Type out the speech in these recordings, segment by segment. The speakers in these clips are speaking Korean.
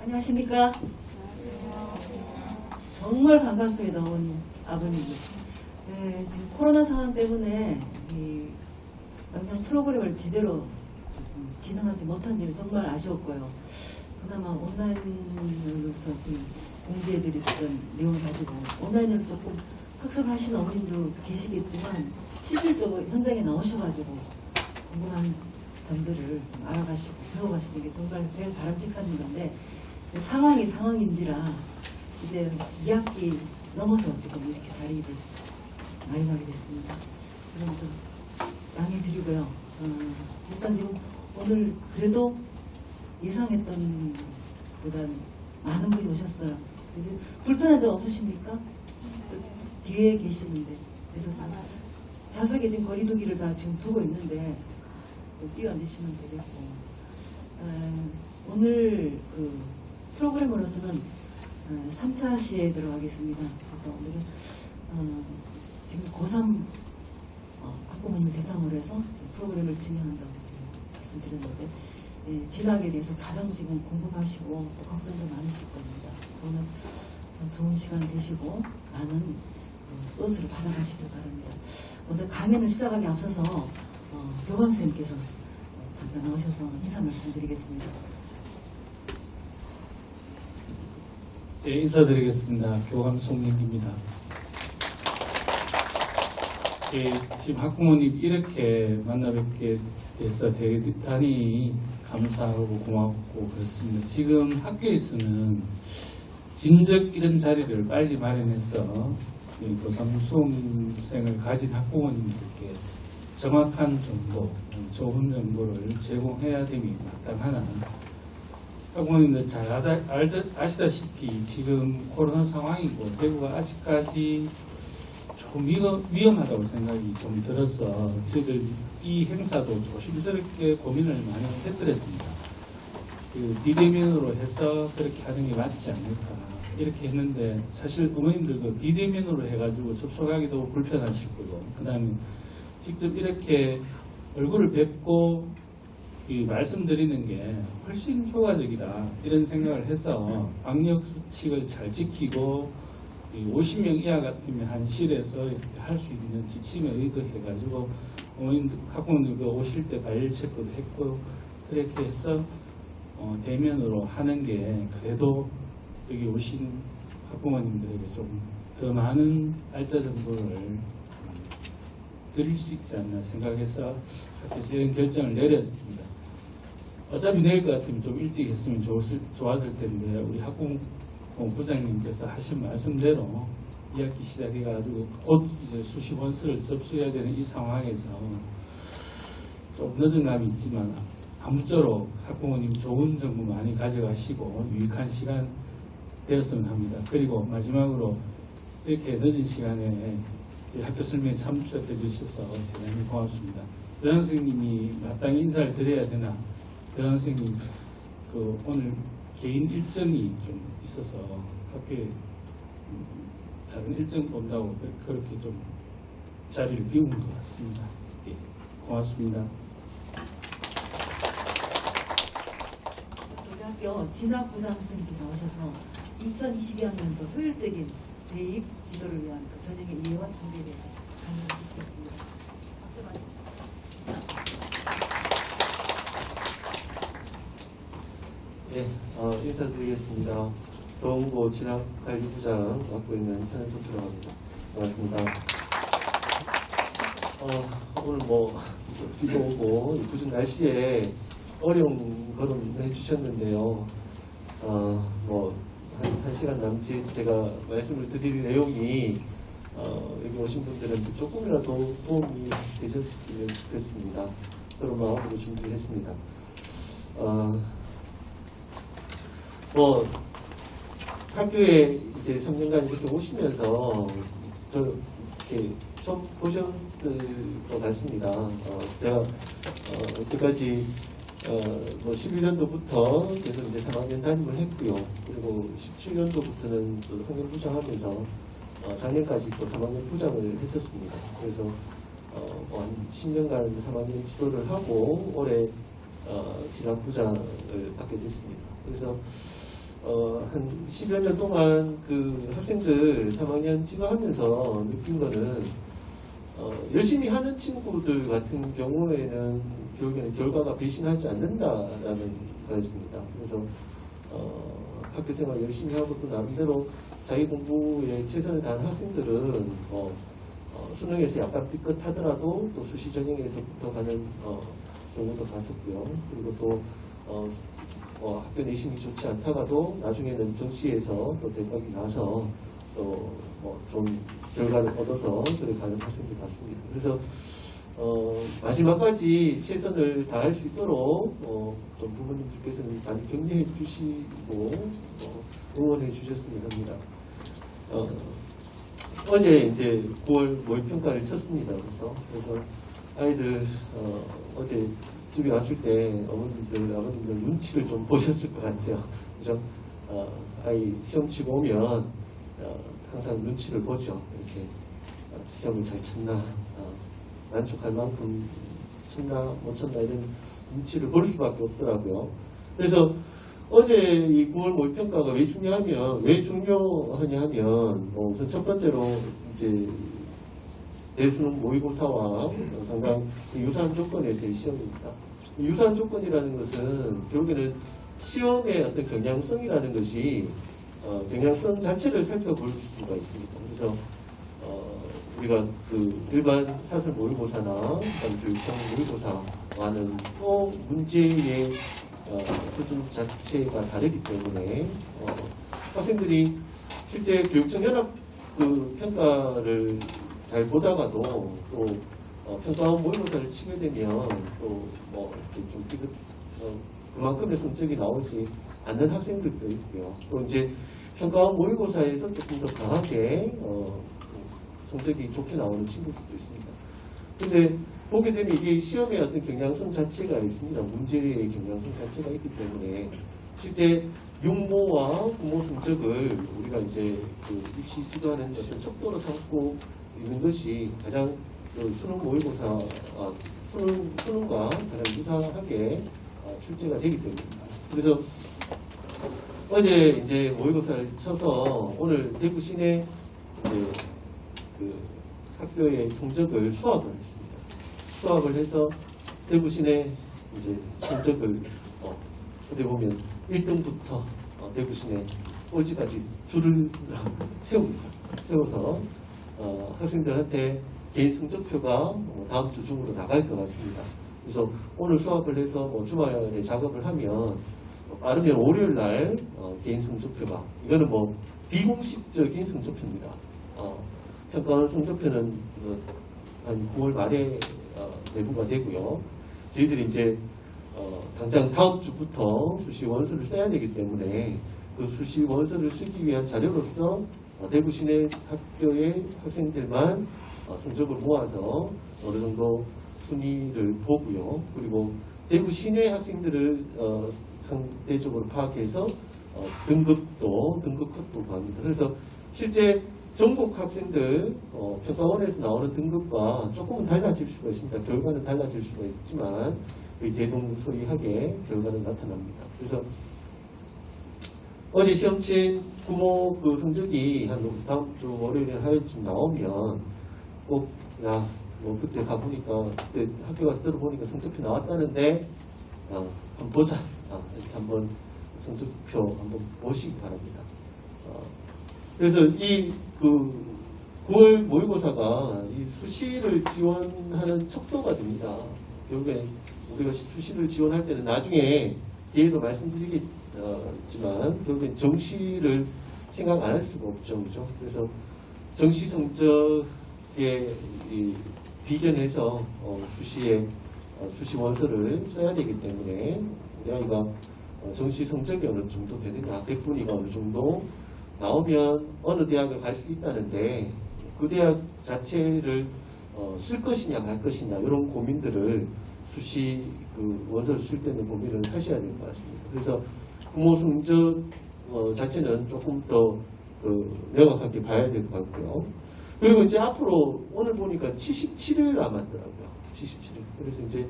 안녕하십니까? 정말 반갑습니다, 어머님, 아버님. 네, 지금 코로나 상황 때문에 이 영양 프로그램을 제대로 진행하지 못한 점이 정말 아쉬웠고요. 그나마 온라인으로서 공지해드렸던 내용을 가지고 온라인으로 조금 학습하시는 어머님도 계시겠지만 실질적으로 현장에 나오셔가지고 궁금한 점들을 좀 알아가시고 배워가시는 게 정말 제일 바람직한 건데 상황이 상황인지라 이제 2학기 넘어서 지금 이렇게 자리를 마련하게 됐습니다. 그럼 좀 양해드리고요. 일단 지금 오늘 그래도 예상했던 보다는 많은 분이 오셨어요. 이제 불편한 점 없으십니까? 또 뒤에 계시는데 그래서 좀 좌석에 지금 거리두기를 다 지금 두고 있는데 뛰어앉으시면 되겠고 오늘 그 프로그램으로서는 3차 시에 들어가겠습니다. 그래서 오늘은 지금 고3 학부모님을 대상으로 해서 지금 프로그램을 진행한다고 지금 말씀드렸는데 진학에 대해서 가장 지금 궁금하시고 또 걱정도 많으실 겁니다. 그래서 오늘 좋은 시간 되시고 많은 소스를 받아가시길 바랍니다. 먼저 강연을 시작하기 앞서서 교감선생님께서 잠깐 나오셔서 인사 말씀드리겠습니다. 네, 인사드리겠습니다. 교감송님입니다. 지금 학부모님 이렇게 만나 뵙게 돼서 대단히 감사하고 고맙고 그렇습니다. 지금 학교에서는 진즉 이런 자리를 빨리 마련해서 고3 수험생을 가진 학부모님들께 정확한 정보, 좋은 정보를 제공해야 됨이 마땅하나 학부모님들 잘 아시다시피 지금 코로나 상황이고 대구가 아직까지 조금 위험하다고 생각이 좀 들어서 저희들 이 행사도 조심스럽게 고민을 많이 했더랬습니다. 비대면으로 해서 그렇게 하는 게 맞지 않을까 이렇게 했는데 사실 어머님들도 비대면으로 해가지고 접촉하기도 불편하실 거고 그 다음에 직접 이렇게 얼굴을 뵙고 말씀드리는 게 훨씬 효과적이다 이런 생각을 해서 방역 수칙을 잘 지키고 50명 이하 같으면 한 실에서 이렇게 할 수 있는 지침에 의거해가지고 어머님들, 학부모님도 오실 때 발열 체크도 했고 그렇게 해서 대면으로 하는 게 그래도 여기 오신 학부모님들에게 좀 더 많은 알짜 정보를 드릴 수 있지 않나 생각해서 학교에서 이런 결정을 내렸습니다. 어차피 내일 것 같으면 좀 일찍 했으면 좋았을 텐데 우리 학부모 부장님께서 하신 말씀대로 2학기 시작해가지고 곧 이제 수시 원서를 접수해야 되는 이 상황에서 좀 늦은 감이 있지만 아무쪼록 학부모님 좋은 정보 많이 가져가시고 유익한 시간 되었으면 합니다. 그리고 마지막으로 이렇게 늦은 시간에 학교 설명에 참석해 주셔서 대단히 고맙습니다. 교장 선생님이 마땅히 인사를 드려야 되나 교장 선생님 오늘 개인 일정이 좀 있어서 학교에 다른 일정 본다고 그렇게 좀 자리를 비운 것 같습니다. 예, 고맙습니다. 우리 학교 진학부장 선생님께 나오셔서 2022학년도 효율적인 대입 지도를 위한 전형의 이해와 준비에 대해서 강의를 해주시겠습니다. 박수 네, 맞으십시오. 인사드리겠습니다. 도홍보 진학관리부장 맡고 있는 현석주라고 합니다. 반갑습니다. 오늘 비도 오고 굳은 날씨에 어려운 걸음 해주셨는데요. 한 시간 남짓 제가 말씀을 드릴 내용이 여기 오신 분들은 조금이라도 도움이 되셨으면 좋겠습니다. 그런 마음으로 준비를 했습니다. 학교에 이제 3년간 이렇게 오시면서 이렇게 좀 보셨을 것 같습니다. 제가 여태까지 11년도부터 계속 이제 3학년 담임을 했고요. 그리고 17년도부터는 또 학년 부장하면서 작년까지 또 3학년 부장을 했었습니다. 그래서 한 10년간 3학년 지도를 하고 올해 진학부장을 받게 됐습니다. 그래서 한 10여 년 동안 그 학생들 3학년 지도하면서 느낀 거는 열심히 하는 친구들 같은 경우에는 결국에는 결과가 배신하지 않는다라는 거였습니다. 그래서 학교 생활 열심히 하고 또 나름대로 자기 공부에 최선을 다하는 학생들은 수능에서 약간 삐끗하더라도 또 수시 전형에서부터 가는 경우도 봤었고요. 그리고 또 학교 내신이 좋지 않다가도 나중에는 정시에서 또 대박이 나서 또 좀 결과를 얻어서 그래 가는 학생들 같습니다. 그래서 마지막까지 최선을 다할 수 있도록 좀 부모님들께서는 많이 격려해 주시고 응원해 주셨으면 합니다. 어제 이제 9월 모의평가를 쳤습니다. 그렇죠? 그래서 아이들 어제 집에 왔을 때 어머님들, 아버님들 눈치를 좀 보셨을 것 같아요. 그죠? 아이 시험 치고 오면 항상 눈치를 보죠. 이렇게 시험을 잘 쳤나, 만족할 만큼 쳤나, 못 쳤나 이런 눈치를 볼 수밖에 없더라고요. 그래서 어제 이 9월 모의평가가 왜 중요하냐 하면 우선 첫 번째로 이제 대수능 모의고사와 상당히 유사한 조건에서의 시험입니다. 유사한 조건이라는 것은 결국에는 시험의 어떤 경향성이라는 것이 경향성 자체를 살펴볼 수가 있습니다. 그래서 우리가 그 일반 사설 모의고사나 교육청 모의고사와는 또 문제의 수준 자체가 다르기 때문에 학생들이 실제 교육청 연합 그 평가를 잘 보다가도 또 평가원 모의고사를 치게 되면 또 이렇게 좀 그만큼의 성적이 나오지 않는 학생들도 있고요. 또 이제 평가원 모의고사에서 조금 더 강하게 성적이 좋게 나오는 친구들도 있습니다. 근데 보게 되면 이게 시험의 어떤 경향성 자체가 있습니다. 문제의 경향성 자체가 있기 때문에 실제 육모와 부모 성적을 우리가 이제 그 입시 지도하는 어떤 척도로 삼고 있는 것이 가장 수능 모의고사 수능과 가장 유사하게 출제가 되기 때문입니다. 그래서 어제 이제 모의고사를 쳐서 오늘 대구 시내 이제 그 학교의 성적을 수합을 했습니다. 수합을 해서 대구 시내 이제 성적을 어떻게 보면 1등부터 대구 시내 꼴찌까지 줄을 세워서 학생들한테 개인 성적표가 다음 주 중으로 나갈 것 같습니다. 그래서 오늘 수업을 해서 주말에 작업을 하면 빠르면 월요일 날 개인 성적표가 이거는 비공식적인 성적표입니다. 평가원 성적표는 한 9월 말에 내부가 되고요. 저희들이 이제 당장 다음 주부터 수시 원서를 써야 되기 때문에 그 수시 원서를 쓰기 위한 자료로서 대구 시내 학교의 학생들만 성적을 모아서 어느 정도 순위를 보고요. 그리고 대구 시내 학생들을 상대적으로 파악해서 등급 컷도 구합니다. 그래서 실제 전국 학생들 평가원에서 나오는 등급과 조금은 달라질 수가 있습니다. 결과는 달라질 수가 있지만 거의 대동소이하게 결과는 나타납니다. 그래서 어제 시험 친 부모 그 성적이 한 다음 주 월요일에 하여쯤 나오면 꼭 그때 가보니까 그때 학교 가서 들어보니까 성적표 나왔다는데 한번 보자. 이렇게 한번 성적표 한번 보시기 바랍니다. 그래서 이 9월 모의고사가 이 수시를 지원하는 척도가 됩니다. 결국에 우리가 수시를 지원할 때는 나중에 뒤에서 말씀드리겠지만 결국엔 정시를 생각 안 할 수가 없죠. 그죠? 그래서 정시 성적에 비견해서 수시 원서를 써야 되기 때문에 우리 아이가 정시 성적이 어느 정도 되느냐, 100분위가 어느 정도 나오면 어느 대학을 갈 수 있다는데 그 대학 자체를 쓸 것이냐 말 것이냐 이런 고민들을 수시 원서를 쓸 때는 고민을 하셔야 될 것 같습니다. 그래서 부모 성적 자체는 조금 더 명확하게 봐야 될 것 같고요. 그리고 이제 앞으로 오늘 보니까 77일 남았더라고요. 77일. 그래서 이제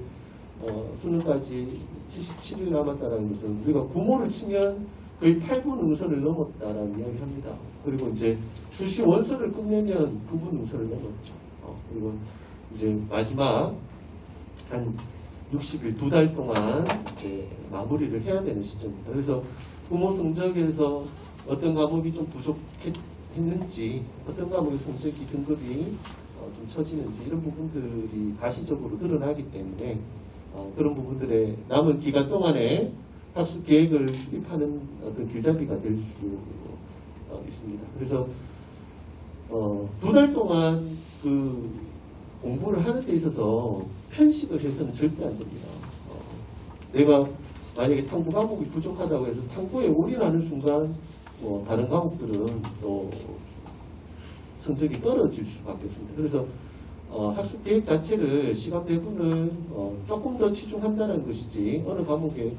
수능까지 77일 남았다는 것은 우리가 구모를 치면 거의 8분 응선을 넘었다라는 이야기를 합니다. 그리고 이제 수시 원서를 끝내면 9분 응선을 넘었죠. 그리고 이제 마지막 한 60일, 2달 동안 이제 마무리를 해야 되는 시점입니다. 그래서 부모 성적에서 어떤 과목이 좀 부족했는지, 어떤 과목의 성적이 등급이 좀 처지는지 이런 부분들이 가시적으로 드러나기 때문에 그런 부분들의 남은 기간 동안에 학습 계획을 수립하는 어떤 길잡이가 될 수 있습니다. 그래서 2달 동안 그 공부를 하는 데 있어서 편식을 해서는 절대 안 됩니다. 내가 만약에 탐구 과목이 부족하다고 해서 탐구에 올인하는 순간 다른 과목들은 또 성적이 떨어질 수밖에 없습니다. 그래서 학습 계획 자체를 시간 배분을 조금 더 치중한다는 것이지 어느 과목에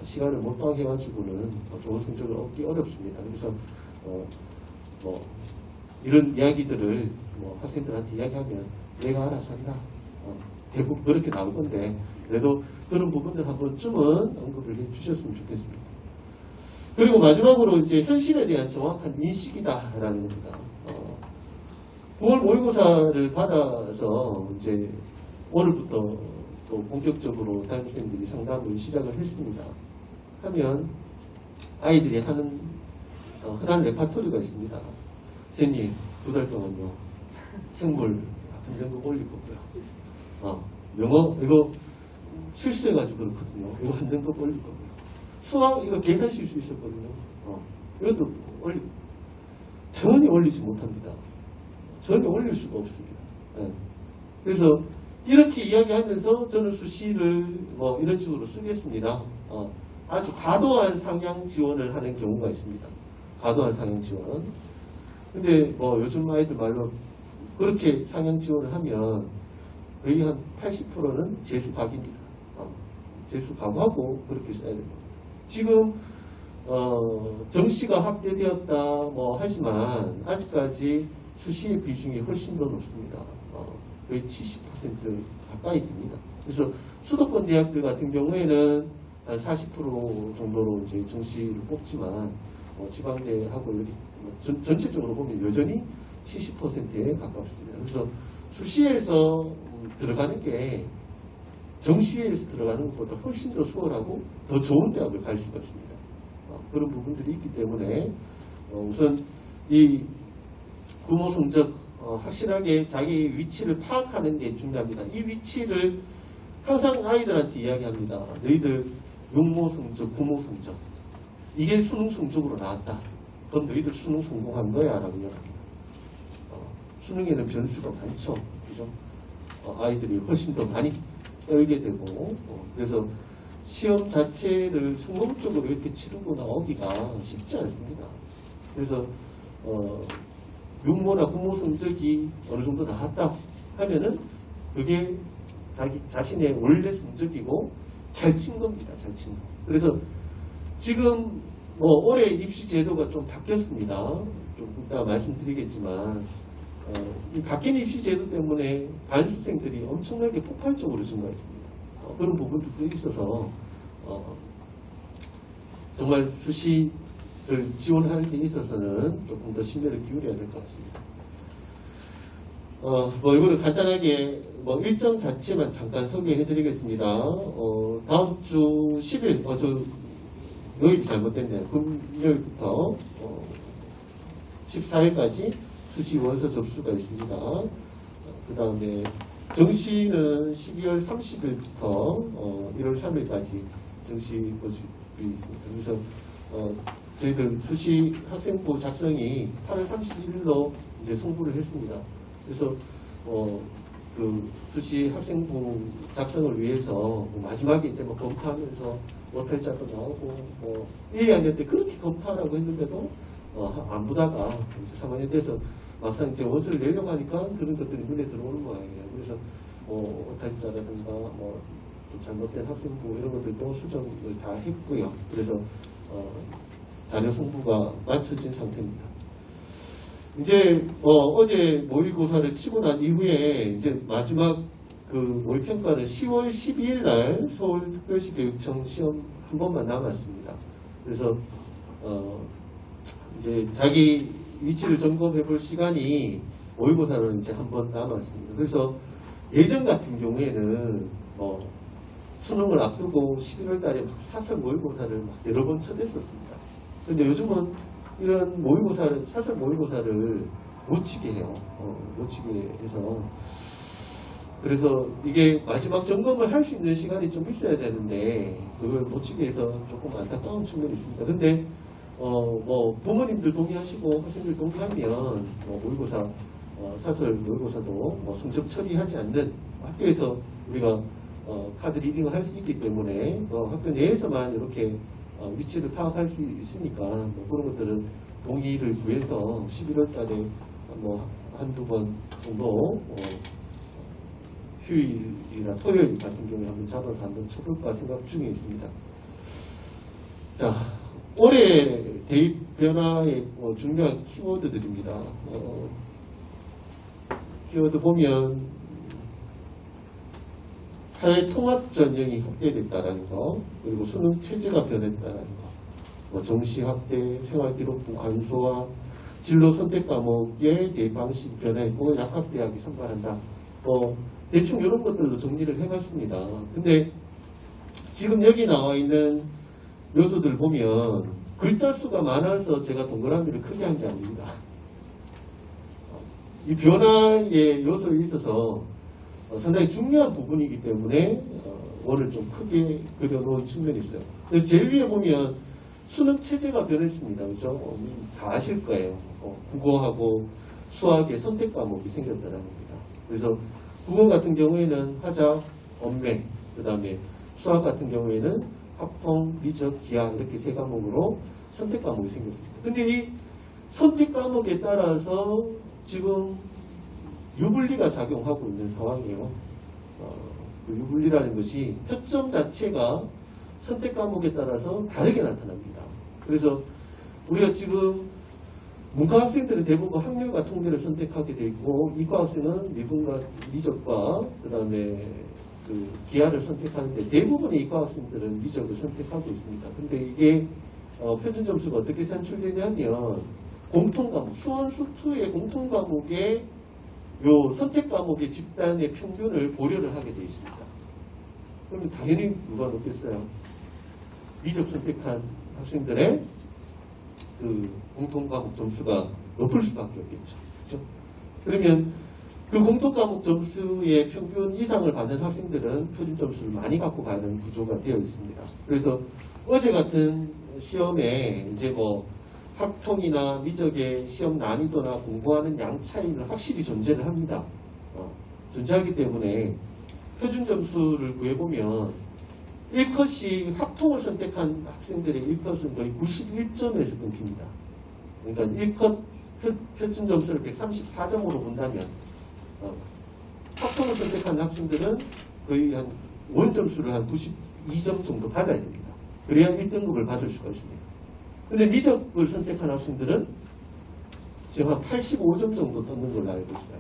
시간을 몰빵해가지고는 좋은 성적을 얻기 어렵습니다. 그래서 이런 이야기들을 학생들한테 이야기하면 내가 알아서 한다. 대부분 그렇게 나올 건데 그래도 그런 부분들 한 번쯤은 언급을 해 주셨으면 좋겠습니다. 그리고 마지막으로 이제 현실에 대한 정확한 인식이다라는 겁니다. 9월 모의고사를 받아서 이제 오늘부터 또 본격적으로 담임선생님들이 상담을 시작을 했습니다. 하면 아이들이 하는 흔한 레파토리가 있습니다. 선생님, 2달 동안요. 생물 한 등급 올릴 거고요. 영어 이거 실수해가지고 그렇거든요. 이거 한 등급 올릴 거고요. 수학 이거 계산 실수 있었거든요. 이것도 전혀 올리지 못합니다. 전혀 올릴 수가 없습니다. 네. 그래서 이렇게 이야기하면서 저는 수시를 이런 식으로 쓰겠습니다. 아주 과도한 상향 지원을 하는 경우가 있습니다. 과도한 상향 지원. 근데 요즘 아이들 말로 그렇게 상향 지원을 하면 거의 한 80%는 재수 각입니다. 재수 각하고 그렇게 써야 됩니다. 지금 정시가 확대되었다 하지만 아직까지 수시의 비중이 훨씬 더 높습니다. 거의 70% 가까이 됩니다. 그래서 수도권 대학들 같은 경우에는 한 40% 정도로 이제 정시를 뽑지만 지방대하고 전체적으로 보면 여전히 70%에 가깝습니다. 그래서 수시에서 들어가는 게 정시에서 들어가는 것보다 훨씬 더 수월하고 더 좋은 대학을 갈 수가 있습니다. 그런 부분들이 있기 때문에 우선 이 부모 성적 확실하게 자기 위치를 파악하는 게 중요합니다. 이 위치를 항상 아이들한테 이야기합니다. 너희들 육모 성적, 부모 성적 이게 수능 성적으로 나왔다. 그럼 너희들 수능 성공한 거야 라고 이야기합니다. 수능에는 변수가 많죠. 그죠? 아이들이 훨씬 더 많이 떨게 되고 그래서 시험 자체를 성공적으로 이렇게 치르고 나오기가 쉽지 않습니다. 그래서 육모나 부모 성적이 어느 정도 나왔다 하면은 그게 자기 자신의 원래 성적이고 잘 친 겁니다. 잘 친 거. 그래서 지금 올해 입시 제도가 좀 바뀌었습니다. 좀 이따 말씀드리겠지만 이 바뀐 입시 제도 때문에 반수생들이 엄청나게 폭발적으로 증가했습니다. 그런 부분들도 있어서 정말 수시를 지원하는 데 있어서는 조금 더 신경을 기울여야 될 것 같습니다. 이거를 간단하게 일정 자체만 잠깐 소개해 드리겠습니다. 다음 주 10일, 요일이 잘못됐네요. 금요일부터 14일까지 수시 원서 접수가 있습니다. 그 다음에 정시는 12월 30일부터 1월 3일까지 정시 모집이 있습니다. 그래서 저희들 수시 학생부 작성이 8월 31일로 이제 송부를 했습니다. 그래서 그 수시 학생부 작성을 위해서 마지막에 이제 검토하면서 못할자도 나오고 1, 2학년 때 그렇게 검토하라고 했는데도 안 보다가 이제 3학년 돼서 막상 이제 원서를 내려고 하니까 그런 것들이 눈에 들어오는 모양이에요. 그래서 못할자라든가 또 잘못된 학생부 이런 것들도 수정을 다 했고요. 그래서 자녀 송부가 맞춰진 상태입니다. 이제 어제 모의고사를 치고 난 이후에 이제 마지막 그 모의평가는 10월 12일 날 서울특별시교육청 시험 한 번만 남았습니다. 그래서 이제 자기 위치를 점검해 볼 시간이 모의고사는 이제 한 번 남았습니다. 그래서 예전 같은 경우에는 수능을 앞두고 11월 달에 막 사설 모의고사를 막 여러 번 쳐댔었습니다. 근데 요즘은 이런 모의고사를, 사설 모의고사를 못 치게 해요. 못 치게 해서. 그래서 이게 마지막 점검을 할 수 있는 시간이 좀 있어야 되는데, 그걸 못 치게 해서 조금 안타까운 측면이 있습니다. 근데, 부모님들 동의하시고 학생들 동의하면, 모의고사, 사설 모의고사도 성적 처리하지 않는 학교에서 우리가 카드 리딩을 할 수 있기 때문에 학교 내에서만 이렇게 위치를 파악할 수 있으니까 그런 것들은 동의를 구해서 11월 달에 한두 번 정도 휴일이나 토요일 같은 경우에 한번 잡아서 한번 쳐볼까 생각 중에 있습니다. 자, 올해 대입 변화의 중요한 키워드들입니다. 키워드 보면 사회 통합 전형이 확대됐다라는 거, 그리고 수능 체제가 변했다라는 거, 정시 확대, 생활기록부 간소화, 진로 선택 과목의 대입 방식 변화했고 약학대학이 선발한다. 대충 이런 것들로 정리를 해봤습니다. 근데 지금 여기 나와 있는 요소들 보면 글자 수가 많아서 제가 동그라미를 크게 한 게 아닙니다. 이 변화의 요소에 있어서 상당히 중요한 부분이기 때문에 원을 좀 크게 그려놓은 측면이 있어요. 그래서 제일 위에 보면 수능 체제가 변했습니다. 그죠? 다 아실 거예요. 국어하고 수학의 선택 과목이 생겼다는 겁니다. 그래서 국어 같은 경우에는 화작, 언매, 그 다음에 수학 같은 경우에는 합통, 미적, 기하 이렇게 세 과목으로 선택 과목이 생겼습니다. 근데 이 선택 과목에 따라서 지금 유불리가 작용하고 있는 상황이에요. 그 유불리라는 것이 표점 자체가 선택 과목에 따라서 다르게 나타납니다. 그래서 우리가 지금 문과 학생들은 대부분 학렬과 통계를 선택하게 돼 있고 이과 학생은 미분과 미적과 그 다음에 그 기하를 선택하는데 대부분의 이과 학생들은 미적을 선택하고 있습니다. 근데 이게 표준 점수가 어떻게 산출되냐면 공통 과목, 수원수투의 공통 과목에 요 선택 과목의 집단의 평균을 고려를 하게 되어 있습니다. 그러면 당연히 누가 높겠어요? 미적 선택한 학생들의 그 공통 과목 점수가 높을 수밖에 없겠죠. 그렇죠? 그러면 그 공통 과목 점수의 평균 이상을 받는 학생들은 표준 점수를 많이 갖고 가는 구조가 되어 있습니다. 그래서 어제 같은 시험에 이제 학통이나 미적의 시험 난이도나 공부하는 양 차이는 확실히 존재를 합니다. 존재하기 때문에 표준 점수를 구해보면 1컷이 학통을 선택한 학생들의 1컷은 거의 91점에서 끊깁니다. 그러니까 1컷 표준 점수를 134점으로 본다면 학통을 선택한 학생들은 거의 한 원점수를 한 92점 정도 받아야 됩니다. 그래야 1등급을 받을 수가 있습니다. 근데 미적을 선택한 학생들은 지금 한 85점 정도 떴는 걸로 알고 있어요.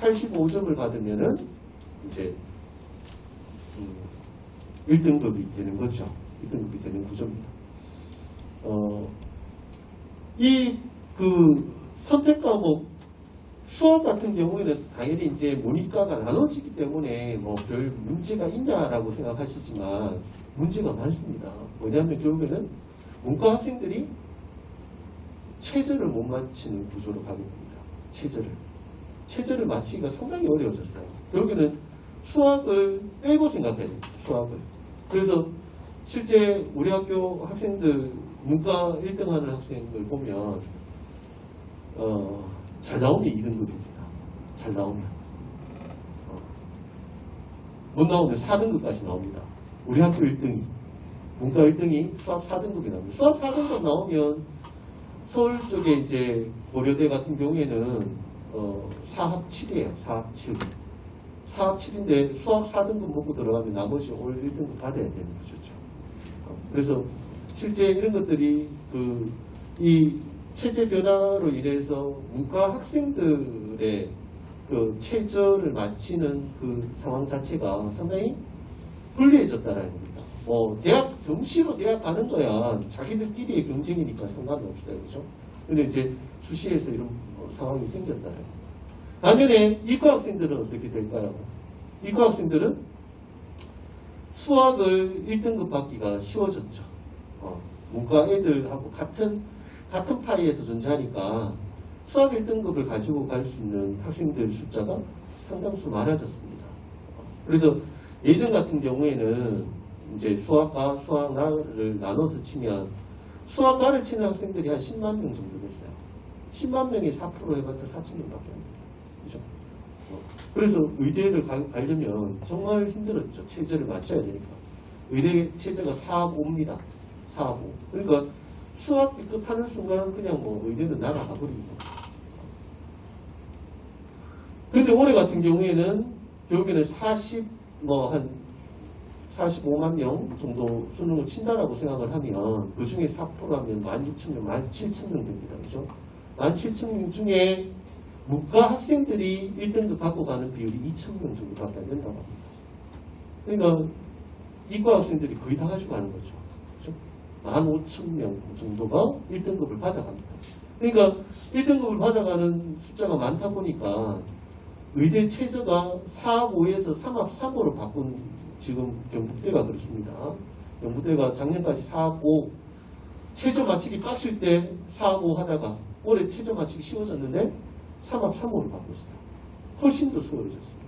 85점을 받으면은 이제 1등급이 되는 거죠. 1등급이 되는 구조입니다. 선택 과목 수학 같은 경우에는 당연히 이제 모니까가 나눠지기 때문에 별 문제가 있냐라고 생각하시지만 문제가 많습니다. 뭐냐면 결국에는 문과 학생들이 최저를 못 맞히는 구조로 가게 됩니다. 최저를 맞히기가 상당히 어려워졌어요. 결국에는 수학을 빼고 생각해야 됩니다. 수학을. 그래서 실제 우리 학교 학생들 문과 1등 하는 학생들 보면 잘 나오면 2등급입니다. 잘 나오면. 못 나오면 4등급까지 나옵니다. 우리 학교 1등이. 문과 1등이 수학 4등급이 나옵니다. 수학 4등급 나오면 서울 쪽에 이제 고려대 같은 경우에는 4합 7이에요. 4합 7. 4합 7인데 수학 4등급 먹고 들어가면 나머지 올 1등급 받아야 되는 거죠. 그래서 실제 이런 것들이 이 체제 변화로 인해서 문과 학생들의 그 최저를 맞추는 그 상황 자체가 상당히 불리해졌다라는 겁니다. 대학 정시로 대학 가는 거야 자기들끼리의 경쟁이니까 상관은 없어요, 그죠? 근데 이제 수시에서 이런 상황이 생겼다. 반면에 이과 학생들은 어떻게 될까요? 이과 학생들은 수학을 1등급 받기가 쉬워졌죠. 문과 애들하고 같은 파이에서 존재하니까 수학 1등급을 가지고 갈 수 있는 학생들 숫자가 상당수 많아졌습니다. 그래서 예전 같은 경우에는 이제 수학과 수학나를 나눠서 치면 수학과를 치는 학생들이 한 10만 명 정도 됐어요. 10만 명이 4% 해봤자 4,000명밖에 안 돼요. 그죠? 그래서 의대를 가려면 정말 힘들었죠. 체제를 맞춰야 되니까. 의대 체제가 4하고 5입니다. 4하고. 그러니까 수학 B급 하는 순간 그냥 의대는 날아가 버립니다. 근데 올해 같은 경우에는 결국에는 한 45만 명 정도 수능을 친다라고 생각을 하면 그 중에 4%하면 16,000명, 17,000명 됩니다. 그죠? 17,000명 중에 문과 학생들이 1등급 갖고 가는 비율이 2,000명 정도밖에 안 된다고 합니다. 그러니까 이과 학생들이 거의 다 가지고 가는 거죠. 그죠? 15,000명 정도가 1등급을 받아갑니다. 그러니까 1등급을 받아가는 숫자가 많다 보니까 의대 최저가 4합 5에서 3합 3호로 바꾼 지금 경북대가 그렇습니다. 경북대가 작년까지 4합 5 최저 맞추기 빡칠 때 4합 5 하다가 올해 최저 맞추기 쉬워졌는데 3합 3호를 바꿨어요. 훨씬 더 수월해졌습니다.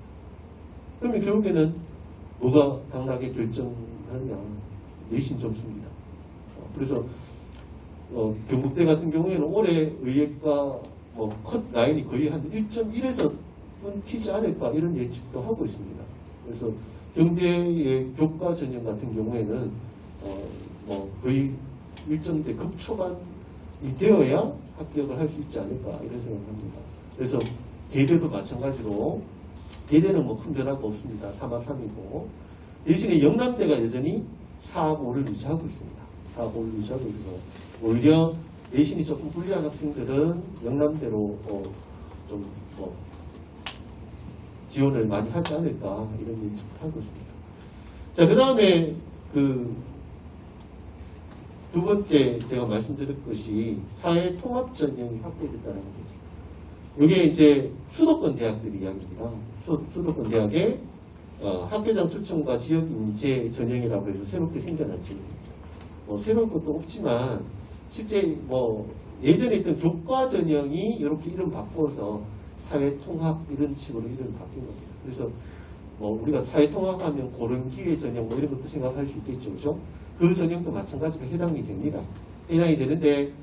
그러면 결국에는 뭐가 당락에 결정하느냐? 내신 점수입니다. 그래서 경북대 같은 경우에는 올해 의예과 컷 라인이 거의 한 1.1에서 끊기지 않을까 이런 예측도 하고 있습니다. 그래서 경대의 교과 전형 같은 경우에는 거의 일정대 급초반이 되어야 합격을 할 수 있지 않을까 이런 생각을 합니다. 그래서 대대도 마찬가지로 대대는 큰 변화가 없습니다. 3합 3이고 대신에 영남대가 여전히 4합 5를 유지하고 있습니다. 4합 5를 유지하고 있어서 오히려 내신이 조금 불리한 학생들은 영남대로 좀 지원을 많이 하지 않을까 이런 예측을 하고 있습니다. 자, 그 다음에 두 번째 제가 말씀드릴 것이 사회 통합 전형이 확대됐다는 거죠. 이게 이제 수도권 대학들 이야기입니다. 수도권 대학의 학교장 추천과 지역 인재 전형이라고 해서 새롭게 생겨났죠. 새로운 것도 없지만 실제 예전에 있던 교과 전형이 이렇게 이름 바꿔서 사회 통합 이런 식으로 이름이 바뀐 겁니다. 그래서 우리가 사회 통합하면 고른 기회 전형 이런 것도 생각할 수 있겠죠, 그죠? 그 전형도 마찬가지로 해당이 됩니다. 해당이 되는데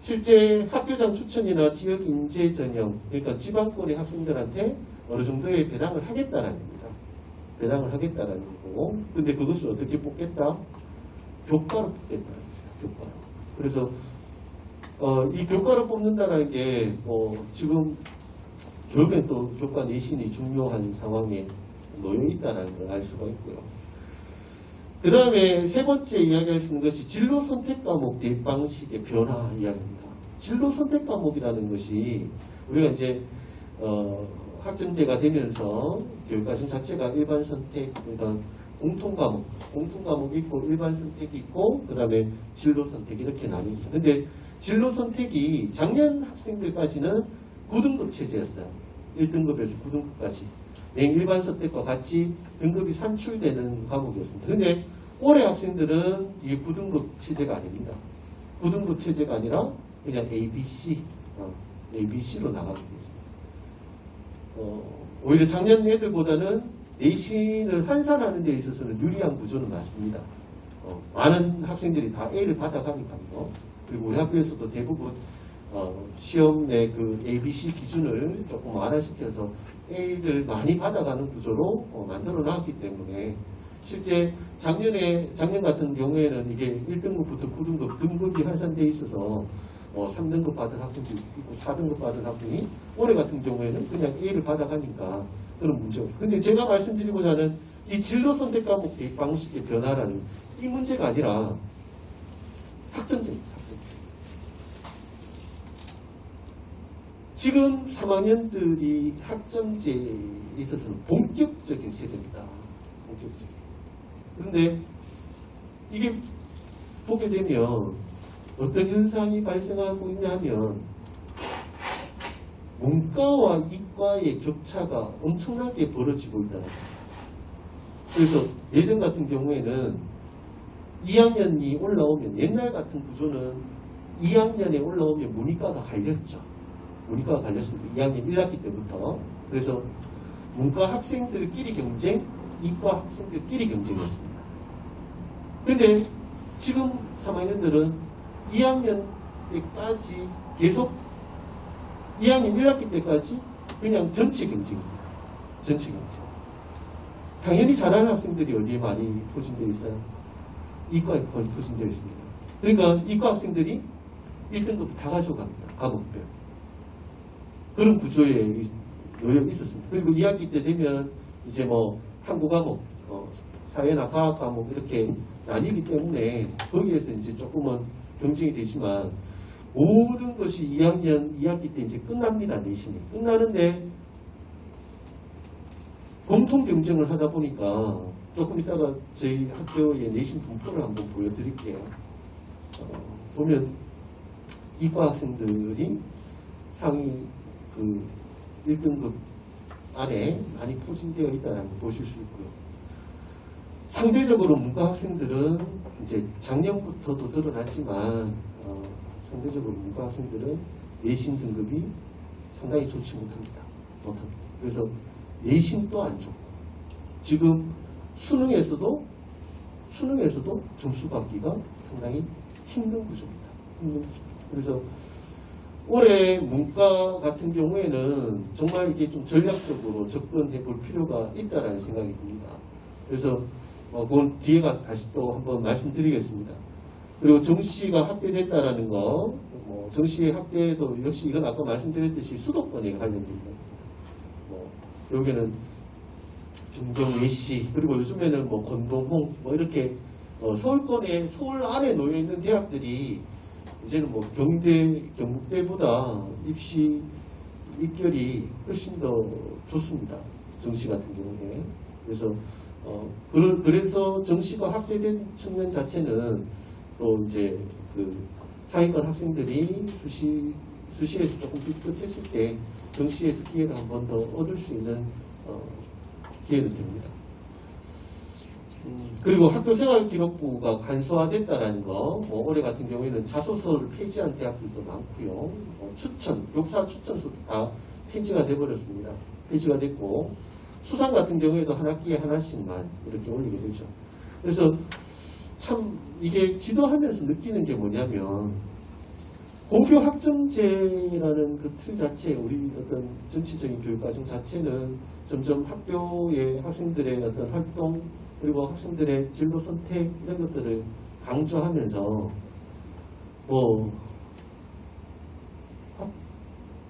실제 학교장 추천이나 지역 인재 전형, 그러니까 지방권의 학생들한테 어느 정도의 배당을 하겠다라는 겁니다. 배당을 하겠다라는 거고, 근데 그것을 어떻게 뽑겠다? 교과로 뽑겠다는 겁니다. 교과로. 그래서 이 교과로 뽑는다는 게 지금 결국엔 또 교과 내신이 중요한 상황에 놓여 있다는 걸 알 수가 있고요. 그 다음에 세 번째 이야기할 수 있는 것이 진로 선택 과목 대입 방식의 변화 이야기입니다. 진로 선택 과목이라는 것이 우리가 이제 학점제가 되면서 교육과정 자체가 일반 선택, 그러니까 공통 과목이 있고 일반 선택이 있고 그 다음에 진로 선택 이렇게 나뉩니다. 근데 진로 선택이 작년 학생들까지는 9등급 체제였어요. 1등급에서 9등급까지. 일반 선택과 같이 등급이 산출되는 과목이었습니다. 근데 올해 학생들은 이게 9등급 체제가 아닙니다. 9등급 체제가 아니라 그냥 ABC로 나가게 되었습니다. 오히려 작년 애들보다는 내신을 환산하는 데 있어서는 유리한 구조는 맞습니다. 많은 학생들이 다 A를 받아가니까요. 그리고 우리 학교에서도 대부분 시험 내 그 ABC 기준을 조금 완화시켜서 A를 많이 받아가는 구조로 만들어 놨기 때문에 실제 작년 같은 경우에는 이게 1등급부터 9등급 등급이 환산되어 있어서 3등급 받은 학생도 있고 4등급 받은 학생이 올해 같은 경우에는 그냥 A를 받아가니까 그런 문제가 없어요. 근데 제가 말씀드리고자 하는 이 진로 선택 과목 대입 방식의 변화라는 이 문제가 아니라 학점제입니다. 지금 3학년들이 학점제에 있어서는 본격적인 세대입니다. 본격적인. 그런데 이게 보게 되면 어떤 현상이 발생하고 있냐 하면 문과와 이과의 격차가 엄청나게 벌어지고 있다. 그래서 예전 같은 경우에는 2학년이 올라오면 옛날 같은 구조는 2학년에 올라오면 문이과가 갈렸죠. 문이과가 갈렸습니다. 2학년 1학기 때부터. 그래서 문과 학생들끼리 경쟁, 이과 학생들끼리 경쟁이었습니다. 근데 지금 3학년들은 2학년 때까지 계속 2학년 1학기 때까지 그냥 전체 경쟁입니다. 전체 경쟁. 당연히 잘하는 학생들이 어디에 많이 포진되어 있어요? 이과에 거의 포진되어 있습니다. 그러니까 이과 학생들이 1등급 다 가져갑니다. 과목별. 그런 구조에 노력이 있었습니다. 그리고 2학기 때 되면 이제 뭐 한국 과목, 사회나 과학 과목 이렇게 나뉘기 때문에 거기에서 이제 조금은 경쟁이 되지만 모든 것이 2학년 2학기 때 이제 끝납니다. 내신이 끝나는데 공통 경쟁을 하다 보니까 조금 이따가 저희 학교의 내신 분포를 한번 보여드릴게요. 보면 이과 학생들이 상위 그 1등급 안에 많이 포진되어 있다는 걸 보실 수 있고요. 상대적으로 문과 학생들은 이제 작년부터도 드러났지만 상대적으로 문과 학생들은 내신 등급이 상당히 좋지 못합니다. 그래서 내신도 안 좋고 지금 수능에서도 점수 받기가 상당히 힘든 구조입니다. 그래서 올해 문과 같은 경우에는 정말 이게 좀 전략적으로 접근해 볼 필요가 있다라는 생각이 듭니다. 그래서 그건 뒤에 가서 다시 또 한번 말씀드리겠습니다. 그리고 정시가 확대됐다라는 거, 정시 확대도 역시 이건 아까 말씀드렸듯이 수도권에 관련됩니다. 여기는 중정 예시 그리고 요즘에는 뭐 건동홍 이렇게 서울권에 서울 안에 놓여 있는 대학들이 이제는 뭐 경대 경북대보다 입결이 훨씬 더 좋습니다. 정시 같은 경우에. 그래서 정시가 확대된 측면 자체는 또 이제 그 상위권 학생들이 수시에서 조금 삐끗했을 때 정시에서 기회를 한 번 더 얻을 수 있는 기회는 됩니다. 그리고 학교생활기록부가 간소화됐다라는 거, 올해 같은 경우에는 자소서를 폐지한 대학들도 많고요. 욕사 추천서도 다 폐지가 돼버렸습니다. 폐지가 됐고 수상 같은 경우에도 한 학기에 하나씩만 이렇게 올리게 되죠. 그래서 참 이게 지도하면서 느끼는 게 뭐냐면 고교 학점제라는 그 틀 자체, 우리 어떤 정치적인 교육과정 자체는 점점 학교의 학생들의 어떤 활동, 그리고 학생들의 진로 선택, 이런 것들을 강조하면서,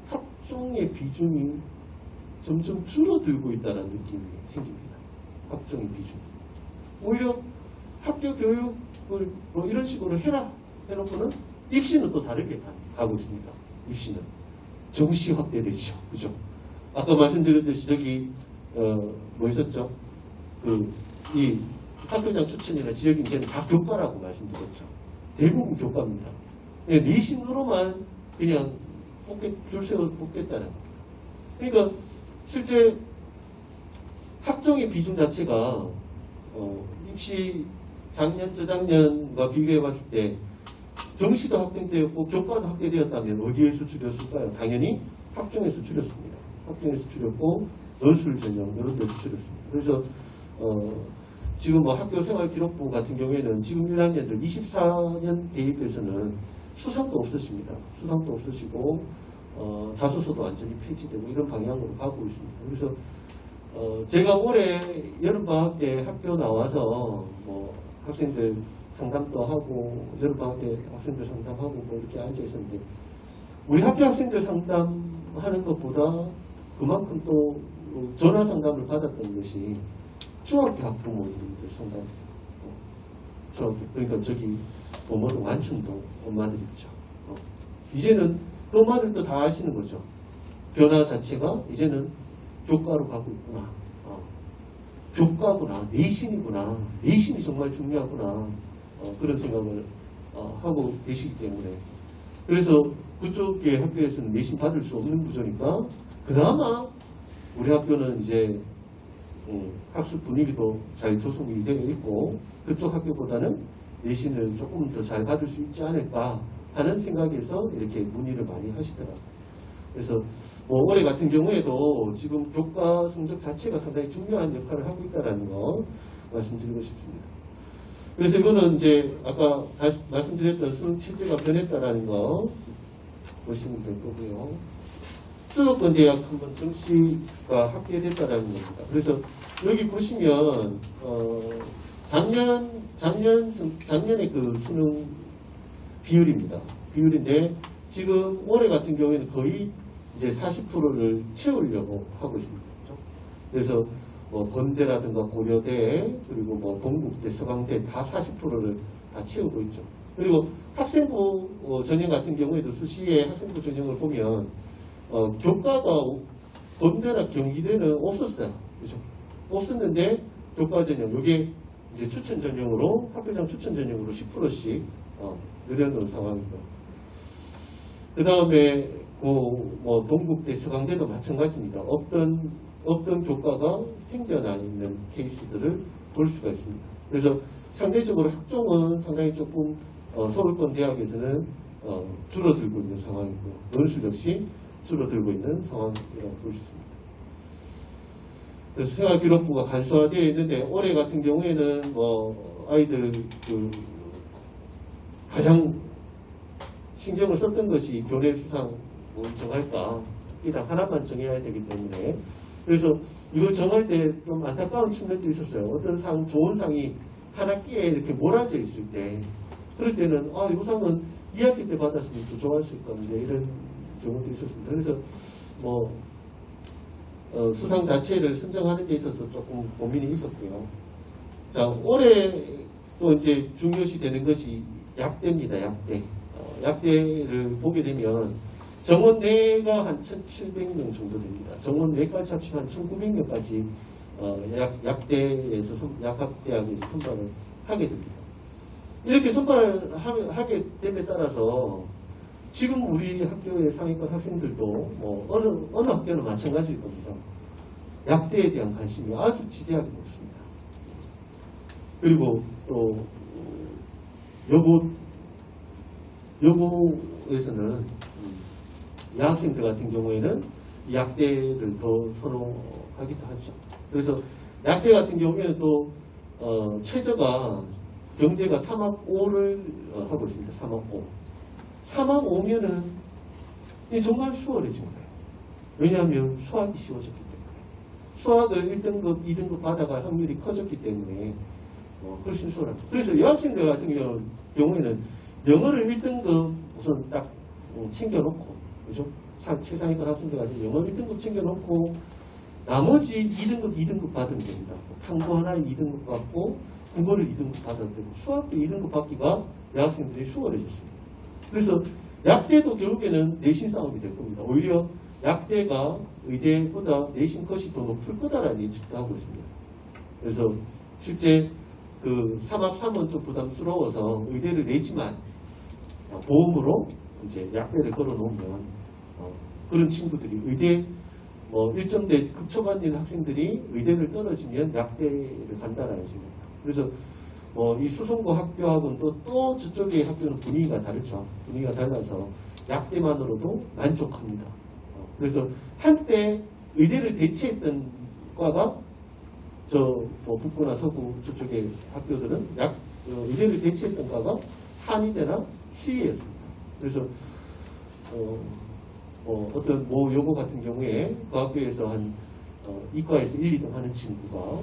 학종의 비중이 점점 줄어들고 있다는 느낌이 생깁니다. 학종의 비중. 오히려 학교 교육을 이런 식으로 해라 해놓고는 입시는 또 다르게 가고 있습니다. 입시는 정시 확대되죠. 그죠? 아까 말씀드렸듯이 저기 뭐 있었죠? 이 학교장 추천이나 지역 인재는 다 교과라고 말씀드렸죠. 대부분 교과입니다. 내신으로만 그냥 줄 세워 뽑겠다는 겁니다. 그러니까 실제 학종의 비중 자체가 입시 작년 저작년과 비교해 봤을 때 정시도 확대되었고 교과도 확대되었다면 어디에서 줄였을까요? 당연히 학종에서 줄였습니다. 학종에서 줄였고 논술 전형 이런 데서 줄였습니다. 그래서 지금 뭐 학교생활기록부 같은 경우에는 지금 1학년들 24년 대입에서는 수상도 없으십니다. 수상도 없으시고 자소서도 완전히 폐지되고 이런 방향으로 가고 있습니다. 그래서 제가 올해 여름방학 때 학교 나와서 뭐 학생들 상담도 하고 여름방학 때 학생들 상담하고 뭐 이렇게 앉아 있었는데 우리 학교 학생들 상담하는 것보다 그만큼 또 전화 상담을 받았던 것이 중학교 학부모님들 상담. 그러니까 저기 뭐뭐도 완충동 엄마들 있죠. 이제는 그 엄마들도 다 아시는 거죠. 변화 자체가 이제는 교과로 가고 있구나. 교과구나. 내신이구나. 내신이 정말 중요하구나. 그런 생각을 하고 계시기 때문에 그래서 그쪽의 학교에서는 내신 받을 수 없는 구조니까 그나마 우리 학교는 이제 학습 분위기도 잘 조성이 되어 있고 그쪽 학교보다는 내신을 조금 더 잘 받을 수 있지 않을까 하는 생각에서 이렇게 문의를 많이 하시더라고요. 그래서 뭐 올해 같은 경우에도 지금 교과 성적 자체가 상당히 중요한 역할을 하고 있다는 거 말씀드리고 싶습니다. 그래서 이거는 이제 아까 말씀드렸던 수능 체제가 변했다라는 거 보시면 될 거고요. 수도권 대학 한번 정시가 확대됐다라는 겁니다. 그래서 여기 보시면 작년에 그 수능 비율입니다. 비율인데 지금 올해 같은 경우에는 거의 이제 40%를 채우려고 하고 있습니다. 그래서 뭐 건대라든가 고려대 그리고 뭐 동국대, 서강대 다 40%를 다 채우고 있죠. 그리고 학생부 전형 같은 경우에도 수시에 학생부 전형을 보면 교과가 건대나 경기대는 없었어요. 그죠? 없었는데 교과 전형 이게 이제 추천 전형으로 학교장 추천 전형으로 10%씩 늘려놓은 상황이고 그 다음에 뭐 동국대, 서강대도 마찬가지입니다. 없던 교과가 생겨나 있는 케이스들을 볼 수가 있습니다. 그래서 상대적으로 학종은 상당히 조금 서울권 대학에서는 줄어들고 있는 상황이고 논술 역시 줄어들고 있는 상황이라고 볼 수 있습니다. 그래서 생활기록부가 간소화되어 있는데 올해 같은 경우에는 뭐 아이들 그 가장 신경을 썼던 것이 교내 수상 뭐 정할까 일단 하나만 정해야 되기 때문에 그래서 이걸 정할 때 좀 안타까운 측면도 있었어요. 어떤 상 좋은 상이 한 학기에 이렇게 몰아져 있을 때 그럴 때는 이 상은 2학기 때 받았으면 더 좋았을 건데 이런 경우도 있었습니다. 그래서 뭐 수상 자체를 선정하는 데 있어서 조금 고민이 있었고요. 자, 올해 또 이제 중요시 되는 것이 약대입니다. 약대. 약대를 보게 되면 정원내가 한 1,700명 정도 됩니다. 정원내까지 합치면 한 1,900명까지 약대에서 약학대학에서 선발을 하게 됩니다. 이렇게 선발을 하게 됨에 따라서 지금 우리 학교의 상위권 학생들도 뭐 어느 학교는 마찬가지일 겁니다. 약대에 대한 관심이 아주 지대하게 높습니다. 그리고 또 여고에서는 여학생들 같은 경우에는 약대를 더 선호하기도 하죠. 그래서 약대 같은 경우에는 또 최저가 경대가 3학 5를 하고 있습니다. 3학 5. 3학 5면은 정말 수월해진 거예요. 왜냐하면 수학이 쉬워졌기 때문에. 수학을 1등급, 2등급 받아갈 확률이 커졌기 때문에 훨씬 수월합니다. 그래서 여학생들 같은 경우에는 영어를 1등급 우선 딱 챙겨놓고, 그죠? 최상위권 학생들 같은 영어 1등급 챙겨놓고, 나머지 2등급 받으면 됩니다. 탐구 하나에 2등급 받고, 국어를 2등급 받아도 되고, 수학도 2등급 받기가 여학생들이 수월해졌습니다. 그래서 약대도 결국에는 내신 싸움이 될 겁니다. 오히려 약대가 의대보다 내신 컷이 더 높을 거다라는 예측도 하고 있습니다. 그래서 실제 그 3학 3은 좀 부담스러워서 의대를 내지만 보험으로 이제 약대를 걸어놓으면 그런 친구들이 의대 뭐 1점대 급초반인 학생들이 의대를 떨어지면 약대를 간다라는 식입니다. 그래서 이 수성고 학교하고는 또 저쪽의 학교는 분위기가 다르죠. 분위기가 달라서 약대만으로도 만족합니다. 그래서 한때 의대를 대체했던 과가 뭐 북부나 서구 저쪽의 학교들은 의대를 대체했던 과가 한의대나 수의였습니다. 그래서 어떤 모 여고 같은 경우에 그 학교에서 한 이과에서 1, 2등 하는 친구가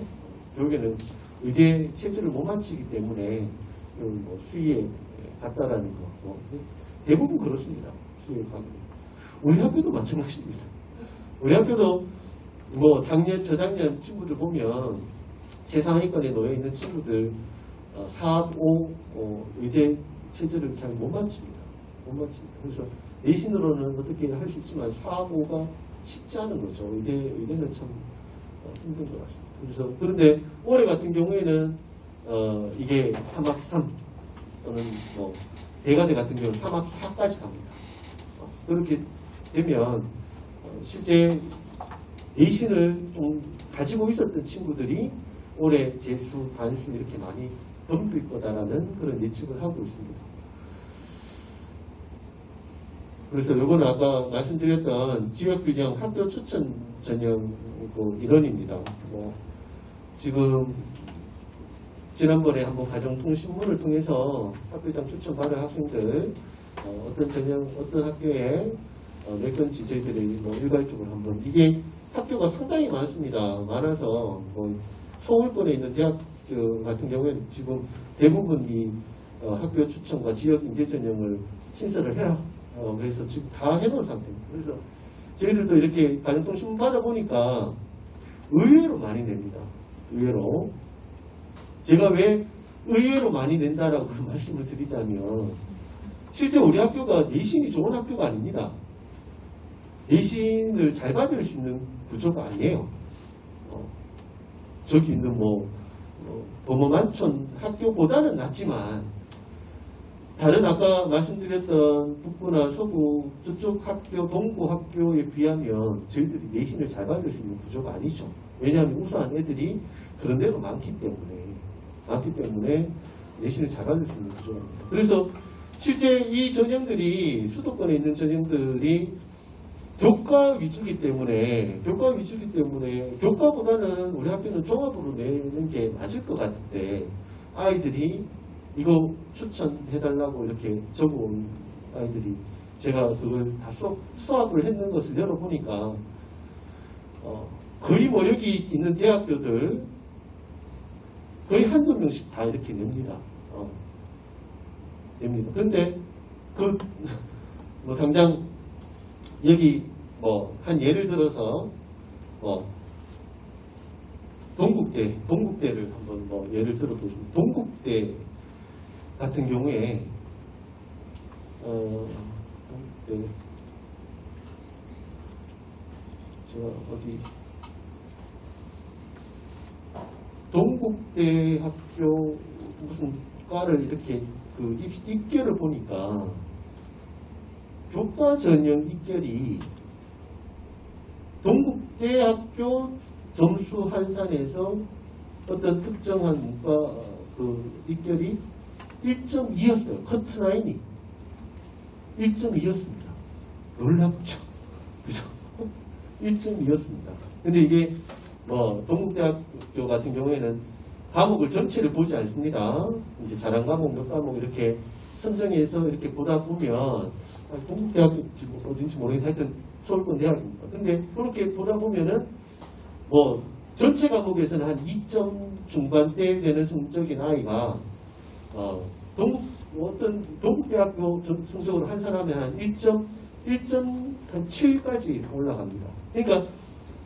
결국에는 의대 체제를 못 마치기 때문에 뭐 수의에 갔다라는 거 대부분 그렇습니다. 수의에 가고 우리 학교도 마찬가지입니다. 우리 학교도 뭐 저작년 친구들 보면 최상위권에 놓여 있는 친구들 4, 5 의대 체제를 잘 못 마칩니다. 그래서 내신으로는 어떻게 할 수 있지만 4, 5가 쉽지 않은 거죠. 의대는 참 힘든 것 같습니다. 그런데 올해 같은 경우에는 이게 3학 3 또는 뭐 대가대 같은 경우는 3학 4까지 갑니다. 그렇게 되면 실제 내신을 좀 가지고 있었던 친구들이 올해 재수, 반수 이렇게 많이 덤빌 거다라는 그런 예측을 하고 있습니다. 그래서 요거는 아까 말씀드렸던 지역균형 학교 추천 전형 그 인원입니다. 뭐 지금 지난번에 한번 가정통신문을 통해서 학교장 추천 받은 학생들 어떤 전형, 어떤 학교에 몇 건지 저희들이 뭐 일괄적으로 한번 이게 학교가 상당히 많습니다. 많아서 뭐 서울권에 있는 대학교 같은 경우에는 지금 대부분 이 학교 추천과 지역 인재 전형을 신설을 해라. 그래서 지금 다 해놓은 상태입니다. 그래서 저희들도 이렇게 가정통신문 받아보니까 의외로 많이 냅니다. 의외로. 제가 왜 의외로 많이 낸다라고 말씀을 드리자면 실제 우리 학교가 내신이 좋은 학교가 아닙니다. 내신을 잘 받을 수 있는 구조가 아니에요. 저기 있는 범어만촌 학교보다는 낫지만 다른 아까 말씀드렸던 북부나 서부 저쪽 학교, 동부 학교에 비하면 저희들이 내신을 잘 받을 수 있는 구조가 아니죠. 왜냐하면 우수한 애들이 그런 데가 많기 때문에 내신을 잘 받을 수 있는 구조입니다. 그래서 실제 이 전형들이 수도권에 있는 전형들이 교과 위주기 때문에 교과보다는 우리 학교는 종합으로 내는 게 맞을 것 같은데 아이들이 이거 추천해달라고 이렇게 적어온 아이들이 제가 그걸 다 수합을 했는 것을 열어보니까 거의 뭐 여기 있는 대학교들 거의 한두 명씩 다 이렇게 냅니다. 냅니다. 근데 뭐 당장 여기 한 예를 들어서 동국대를 한번 예를 들어보겠습니다. 동국대 같은 경우에 동국대 제가 어디 동국대 학교 무슨 과를 이렇게 그 입결을 보니까 교과 전형 입결이 동국대학교 점수 환산에서 어떤 특정한 문과 그 입결이 1.2였어요. 커트라인이 1.2였습니다. 놀랍죠. 그죠? 1.2였습니다. 근데 이게 동국대학교 같은 경우에는 과목을 전체를 보지 않습니다. 이제 잘한 과목 몇 과목 이렇게 선정해서 이렇게 보다 보면 동국대학교 어딘지 모르겠는데 하여튼 서울권 대학입니다. 근데 그렇게 보다 보면은 전체 과목에서는 한 2점 중반대 되는 성적인 아이가 동국대학교 성적으로 환산하면 한 1.7까지 올라갑니다. 그러니까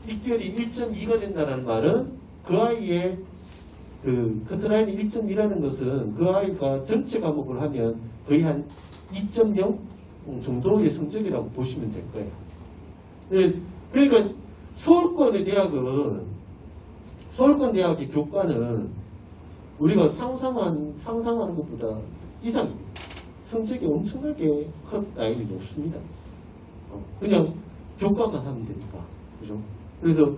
입결이 1.2가 된다는 말은 그 아이의 그 커트라인이 1.2라는 것은 그 아이가 전체 과목을 하면 거의 한 2.0 정도의 성적이라고 보시면 될 거예요. 그러니까 서울권 대학의 교과는 우리가 상상하는 것보다 이상입니다. 성적이 엄청나게 큰 아이들이 없습니다. 그냥 교과만 하면 되니까. 그죠? 그래서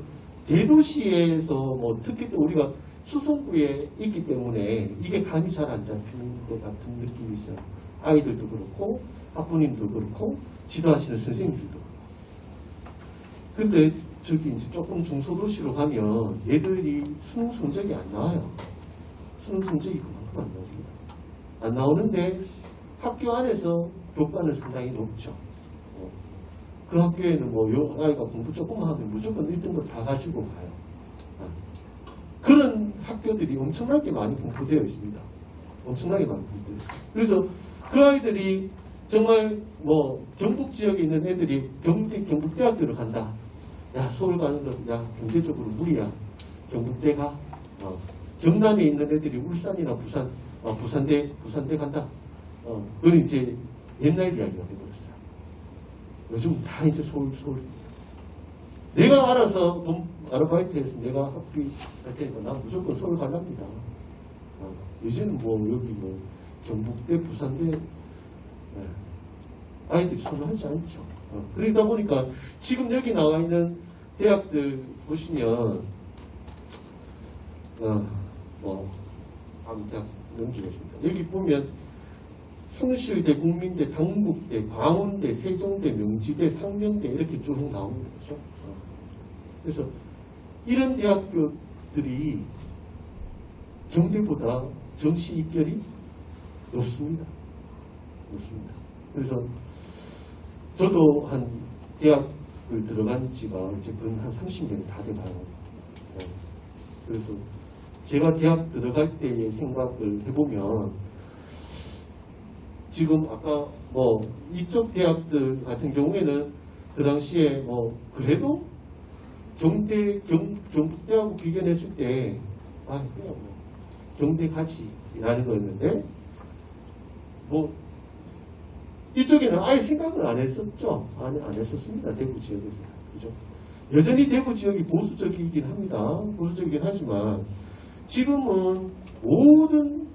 대도시에서 특히 또 우리가 수성구에 있기 때문에 이게 감이 잘 안 잡히는 것 같은 느낌이 있어요. 아이들도 그렇고 학부모님도 그렇고 지도하시는 선생님들도. 근데 저기 이제 조금 중소도시로 가면 얘들이 수능 성적이 안 나와요. 수능 성적이 그만큼 안 나옵니다. 안 나오는데 학교 안에서 교과는 상당히 높죠. 그 학교에는 요 아이가 공부 조금 하면 무조건 1등급 다 가지고 가요. 그런 학교들이 엄청나게 많이 공포되어 있습니다. 엄청나게 많이 공포되어 있습니다. 그래서 그 아이들이 정말 경북 지역에 있는 애들이 경북대학교를 간다. 야, 서울 가는 거, 야, 경제적으로 무리야. 경북대 가. 경남에 있는 애들이 울산이나 부산대 간다. 그건 이제 옛날 이야기가 되어버렸어요. 요즘 다 이제 서울. 내가 알아서 아르바이트해서 내가 학비 할 테니까 난 무조건 서울 가랍니다. 요즘은 여기 경북대, 부산대 아이들이 선호하지 않죠. 그러다 보니까 지금 여기 나와 있는 대학들 보시면 아무튼 넘기겠습니다. 여기 보면 숭실대, 국민대, 당국대, 광운대, 세종대, 명지대, 상명대 이렇게 쭉 나옵니다. 그렇죠? 그래서 이런 대학교들이 경대보다 정시 입결이 높습니다. 높습니다. 그래서 저도 한 대학을 들어간 지가 이제 한 30년이 다 돼가요. 그래서 제가 대학 들어갈 때의 생각을 해보면 지금 아까 이쪽 대학들 같은 경우에는 그 당시에 그래도 경북대하고 비교했을 때 그냥 경대 가지라는 거였는데 이쪽에는 아예 생각을 안 했었죠. 안 했었습니다. 대구 지역에서. 그죠? 여전히 대구 지역이 보수적이긴 합니다. 보수적이긴 하지만 지금은 모든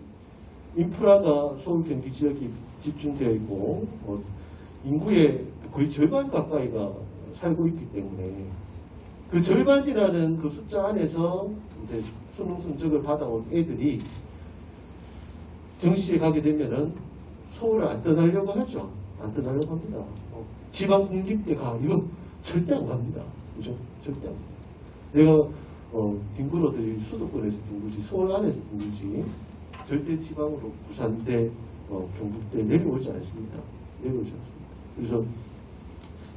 인프라가 서울 경기 지역이 집중되어 있고 인구의 거의 절반 가까이가 살고 있기 때문에 그 절반이라는 그 숫자 안에서 이제 수능 성적을 받아온 애들이 정시에 가게 되면은 서울을 안 떠나려고 하죠. 안 떠나려고 합니다. 지방 공립대 가 이거 절대 안 갑니다. 그죠? 절대 안 갑니다. 내가 뒹굴어도 수도권에서 뒹굴지 서울 안에서 뒹굴지 절대 지방으로 부산대, 경북대 내려오지 않습니다. 내려오지 않습니다. 그래서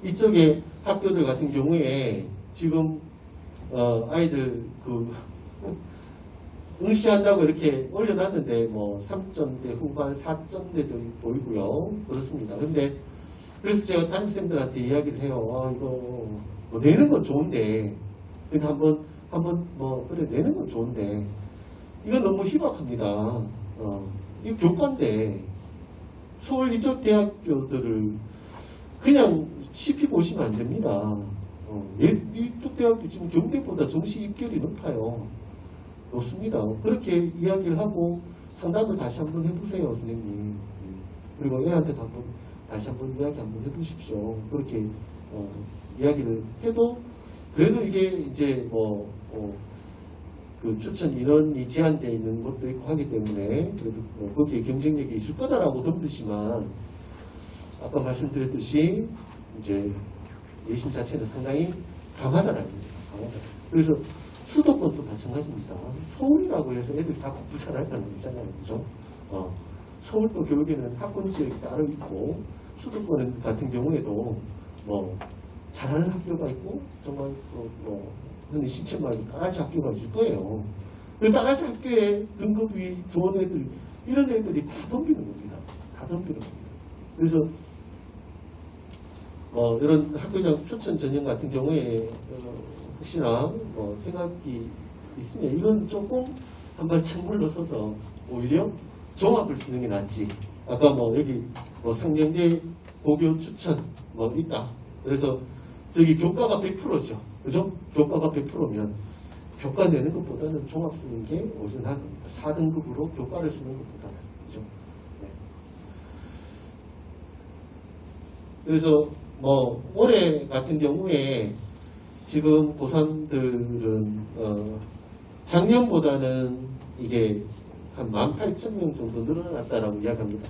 이쪽에 학교들 같은 경우에 지금 아이들 응시한다고 이렇게 올려놨는데 3점대 후반 4점대도 보이고요. 그렇습니다. 그래서 제가 담임쌤들한테 이야기를 해요. 이거 내는 건 좋은데 근데 한번 그래 내는 건 좋은데 이건 너무 희박합니다. 이거 교과인데 서울 이쪽 대학교들을 그냥 쉽게 보시면 안 됩니다. 이쪽 대학교 지금 경대보다 정시 입결이 높아요. 높습니다. 그렇게 이야기를 하고 상담을 다시 한번 해보세요, 선생님. 그리고 애한테도 한번 다시 한번 이야기 한번 해보십시오. 그렇게 이야기를 해도 그래도 이게 이제 그 추천 인원이 제한되어 있는 것도 있고 하기 때문에 그래도 거기에 경쟁력이 있을 거다라고 덤비지만 아까 말씀드렸듯이 이제 예신 자체는 상당히 강하다라는 거예요. 강하다. 그래서 수도권도 마찬가지입니다. 서울이라고 해서 애들이 다 공부 잘한다는 거 있잖아요. 그죠? 서울도 결국에는 학군 지역이 따로 있고 수도권 같은 경우에도 잘하는 학교가 있고 정말 흔히 시청 말고 따라지 학교가 있을 거예요. 그 따라지 학교에 등급이 좋은 애들 이런 애들이 다 덤비는 겁니다. 다 덤비는 겁니다. 그래서 이런 학교장 추천 전형 같은 경우에 혹시나 생각이 있으면 이건 조금 한 발짝 물러서서 오히려 종합을 쓰는 게 낫지. 아까 여기 상명대 고교 추천 있다. 그래서 저기 교과가 100%죠. 그죠? 교과가 100%면 교과 내는 것보다는 종합 쓰는 게 오히려 나은 겁니다. 4등급으로 교과를 쓰는 것보다는. 그죠? 네. 그래서 올해 같은 경우에 지금 고3들은 작년보다는 이게 한 18,000명 정도 늘어났다라고 이야기합니다.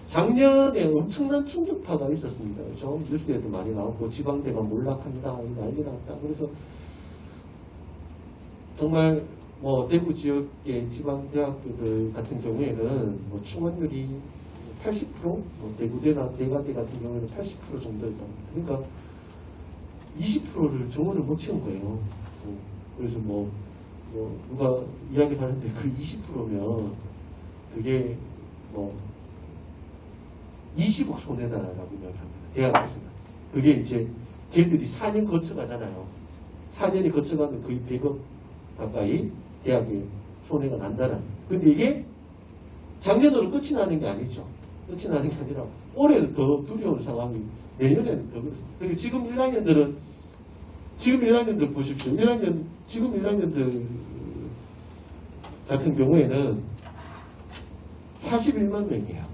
작년에 엄청난 충격파가 있었습니다. 그렇죠? 뉴스에도 많이 나왔고 지방대가 몰락한다, 난리 났다. 그래서 정말 대구 지역의 지방대학교들 같은 경우에는 충원율이 80%, 대구대나 대가대 같은 경우에는 80% 정도였다. 그러니까 20%를 정원을 못 채운 거예요. 그래서 누가 이야기를 하는데 그 20%면 그게 20억 손해다라고 이야기합니다. 대학에서는. 그게 이제 걔들이 4년 거쳐가잖아요. 4년이 거쳐가면 거의 100억 가까이 대학에 손해가 난다는. 근데 이게 작년으로 끝이 나는 게 아니죠. 끝이 나는 게 아니라 올해는 더 두려운 상황이 내년에는 더 그렇습니다. 그래서 지금 1학년들 보십시오. 지금 1학년들 같은 경우에는 41만 명이에요.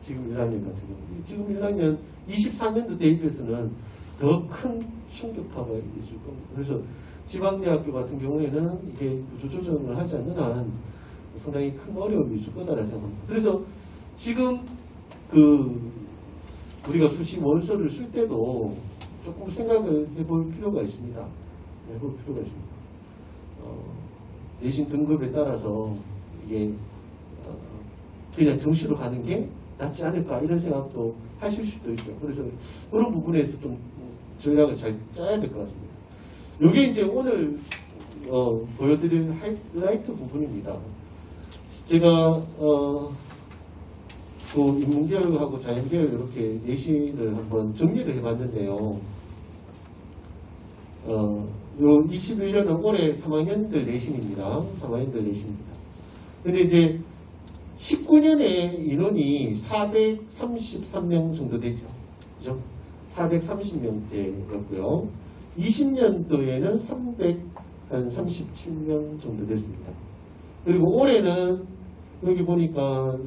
지금 1학년 같은 경우. 지금 1학년 24년도 대입에서는 더 큰 충격파가 있을 겁니다. 그래서 지방대학교 같은 경우에는 이게 구조조정을 하지 않는 한 상당히 큰 어려움이 있을 거다라고 생각합니다. 그래서 지금 우리가 수시 원서를 쓸 때도 조금 생각을 해볼 필요가 있습니다. 해볼 필요가 있습니다. 내신 등급에 따라서 이게 그냥 정시로 가는 게 낫지 않을까 이런 생각도 하실 수도 있어요. 그래서 그런 부분에서 좀 전략을 잘 짜야 될 것 같습니다. 이게 이제 오늘 보여드릴 하이라이트 부분입니다. 제가 그 인문계열하고 자연계열 이렇게 내신을 한번 정리를 해봤는데요. 요 21년은 올해 3학년들 내신입니다. 3학년들 내신입니다. 근데 이제 19년에 인원이 433명 정도 되죠. 그죠? 430명대였고요. 20년도에는 337명 정도 됐습니다. 그리고 올해는 여기 보니까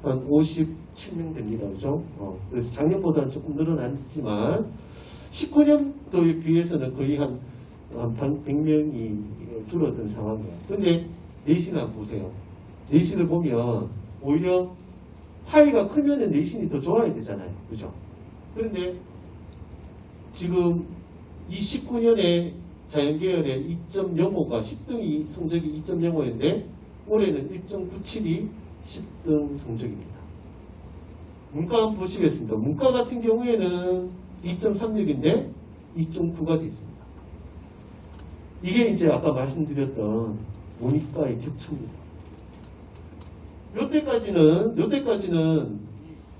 357명 됩니다. 그죠? 그래서 작년보다는 조금 늘어났지만 19년도에 비해서는 거의 한 100명이 줄어든 상황이에요. 근데 내신을 한번 보세요. 내신을 보면 오히려 파이가 크면 내신이 더 좋아야 되잖아요. 그죠? 그런데 지금 이 19년에 자연계열의 2.05가 10등이 성적이 2.05인데 올해는 1.97이 10등 성적입니다. 문과 한번 보시겠습니다. 문과 같은 경우에는 2.36인데 2.9가 되있습니다. 이게 이제 아까 말씀드렸던 문이과의 격차입니다. 요때까지는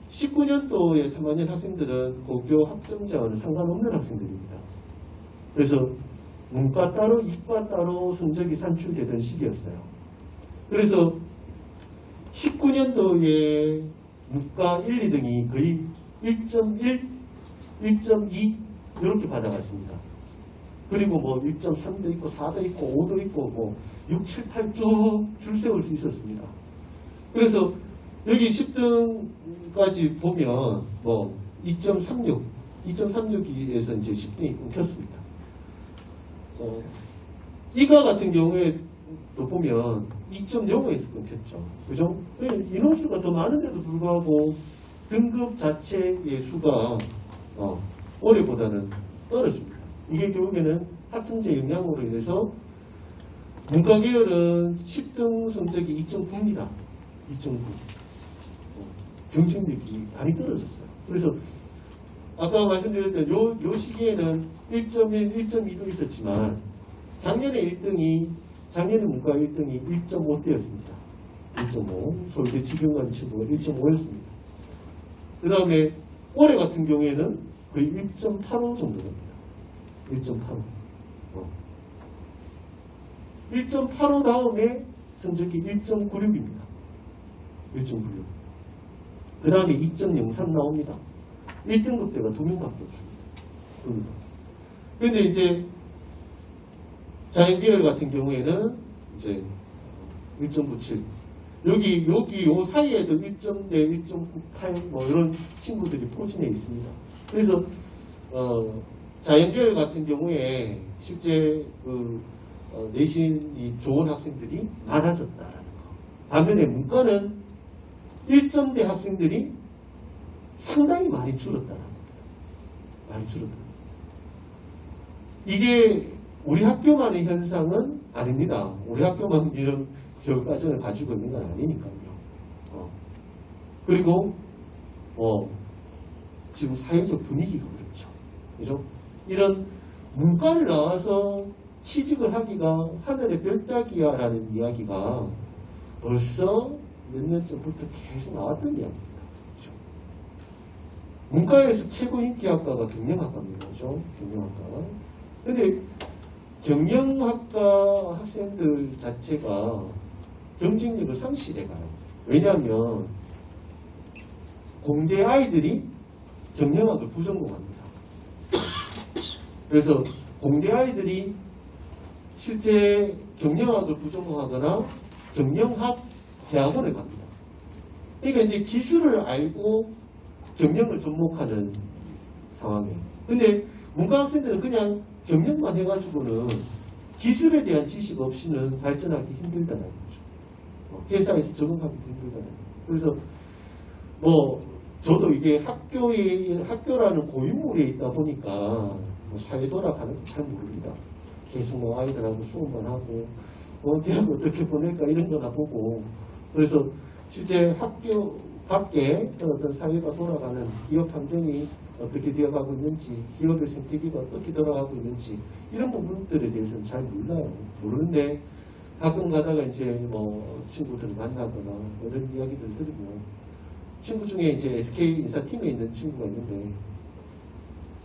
19년도에 3학년 학생들은 고교 학점자와는 상관없는 학생들입니다. 그래서 문과 따로 이과 따로 성적이 산출되던 시기였어요. 그래서 19년도에 문과 1, 2등이 거의 1.1, 1.2 이렇게 받아갔습니다. 그리고 뭐 1.3도 있고 4도 있고 5도 있고 뭐 6, 7, 8 쭉 줄 세울 수 있었습니다. 그래서 여기 10등까지 보면 뭐 2.36에서 이제 10등이 끊겼습니다. 이과 같은 경우에 또 보면 2.05에서 끊겼죠. 그죠? 인원수가 더 많은데도 불구하고 등급 자체의 수가 올해보다는 떨어집니다. 이게 결국에는 학점제 영향으로 인해서 문과 계열은 10등 성적이 2.9입니다. 2.9. 경쟁력이 많이 떨어졌어요. 그래서 아까 말씀드렸던 요 시기에는 1.1, 1.2도 있었지만 작년에 문과 1등이 1.5대였습니다. 1.5. 서울대 직영관 친구가 1.5였습니다. 그 다음에 올해 같은 경우에는 거의 1.85 정도 됩니다. 1.85. 1.85 다음에 성적이 1.96입니다. 1.96. 그 다음에 2.03 나옵니다. 1등급대가 2명밖에 없습니다. 2명밖에. 근데 이제 자연계열 같은 경우에는 이제 1.97. 여기 요 사이에도 1.대, 1.98 뭐 이런 친구들이 포진해 있습니다. 그래서 자연계열 같은 경우에 실제 내신이 좋은 학생들이 많아졌다라는 거. 반면에 문과는 1점대 학생들이 상당히 많이 줄었다는 겁니다. 많이 줄었다. 이게 우리 학교만의 현상은 아닙니다. 우리 학교만 이런 교육 과정을 가지고 있는 건 아니니까요. 그리고 지금 사회적 분위기가 그렇죠. 그죠? 이런 문과를 나와서 취직을 하기가 하늘의 별 따기야라는 이야기가 벌써 몇 년 전부터 계속 나왔던 이야기입니다. 그죠? 문과에서 최고 인기 학과가 경영학과입니다. 그죠? 경영학과. 근데 경영학과 학생들 자체가 경쟁력을 상실해가요. 왜냐하면 공대 아이들이 경영학을 부전공합니다. 그래서 공대 아이들이 실제 경영학을 부전공하거나 경영학 대학원을 갑니다. 그러니까 이제 기술을 알고 경영을 접목하는 상황이에요. 근데 문과 학생들은 그냥 경영만 해가지고는 기술에 대한 지식 없이는 발전하기 힘들다는 거죠. 회사에서 적응하기도 힘들다는 거죠. 그래서 뭐 저도 이게 학교라는 고인물에 있다 보니까 뭐 사회 돌아가는 거 잘 모릅니다. 계속 뭐 아이들하고 수업만 하고 대학 어떻게 보낼까 이런 거나 보고, 그래서 실제 학교 밖에 어떤 사회가 돌아가는 기업 환경이 어떻게 되어가고 있는지, 기업의 생태계가 어떻게 돌아가고 있는지 이런 부분들에 대해서는 잘 몰라요. 모르는데 가끔 가다가 이제 뭐 친구들 만나거나 이런 이야기들 들으면, 친구 중에 이제 SK 인사팀에 있는 친구가 있는데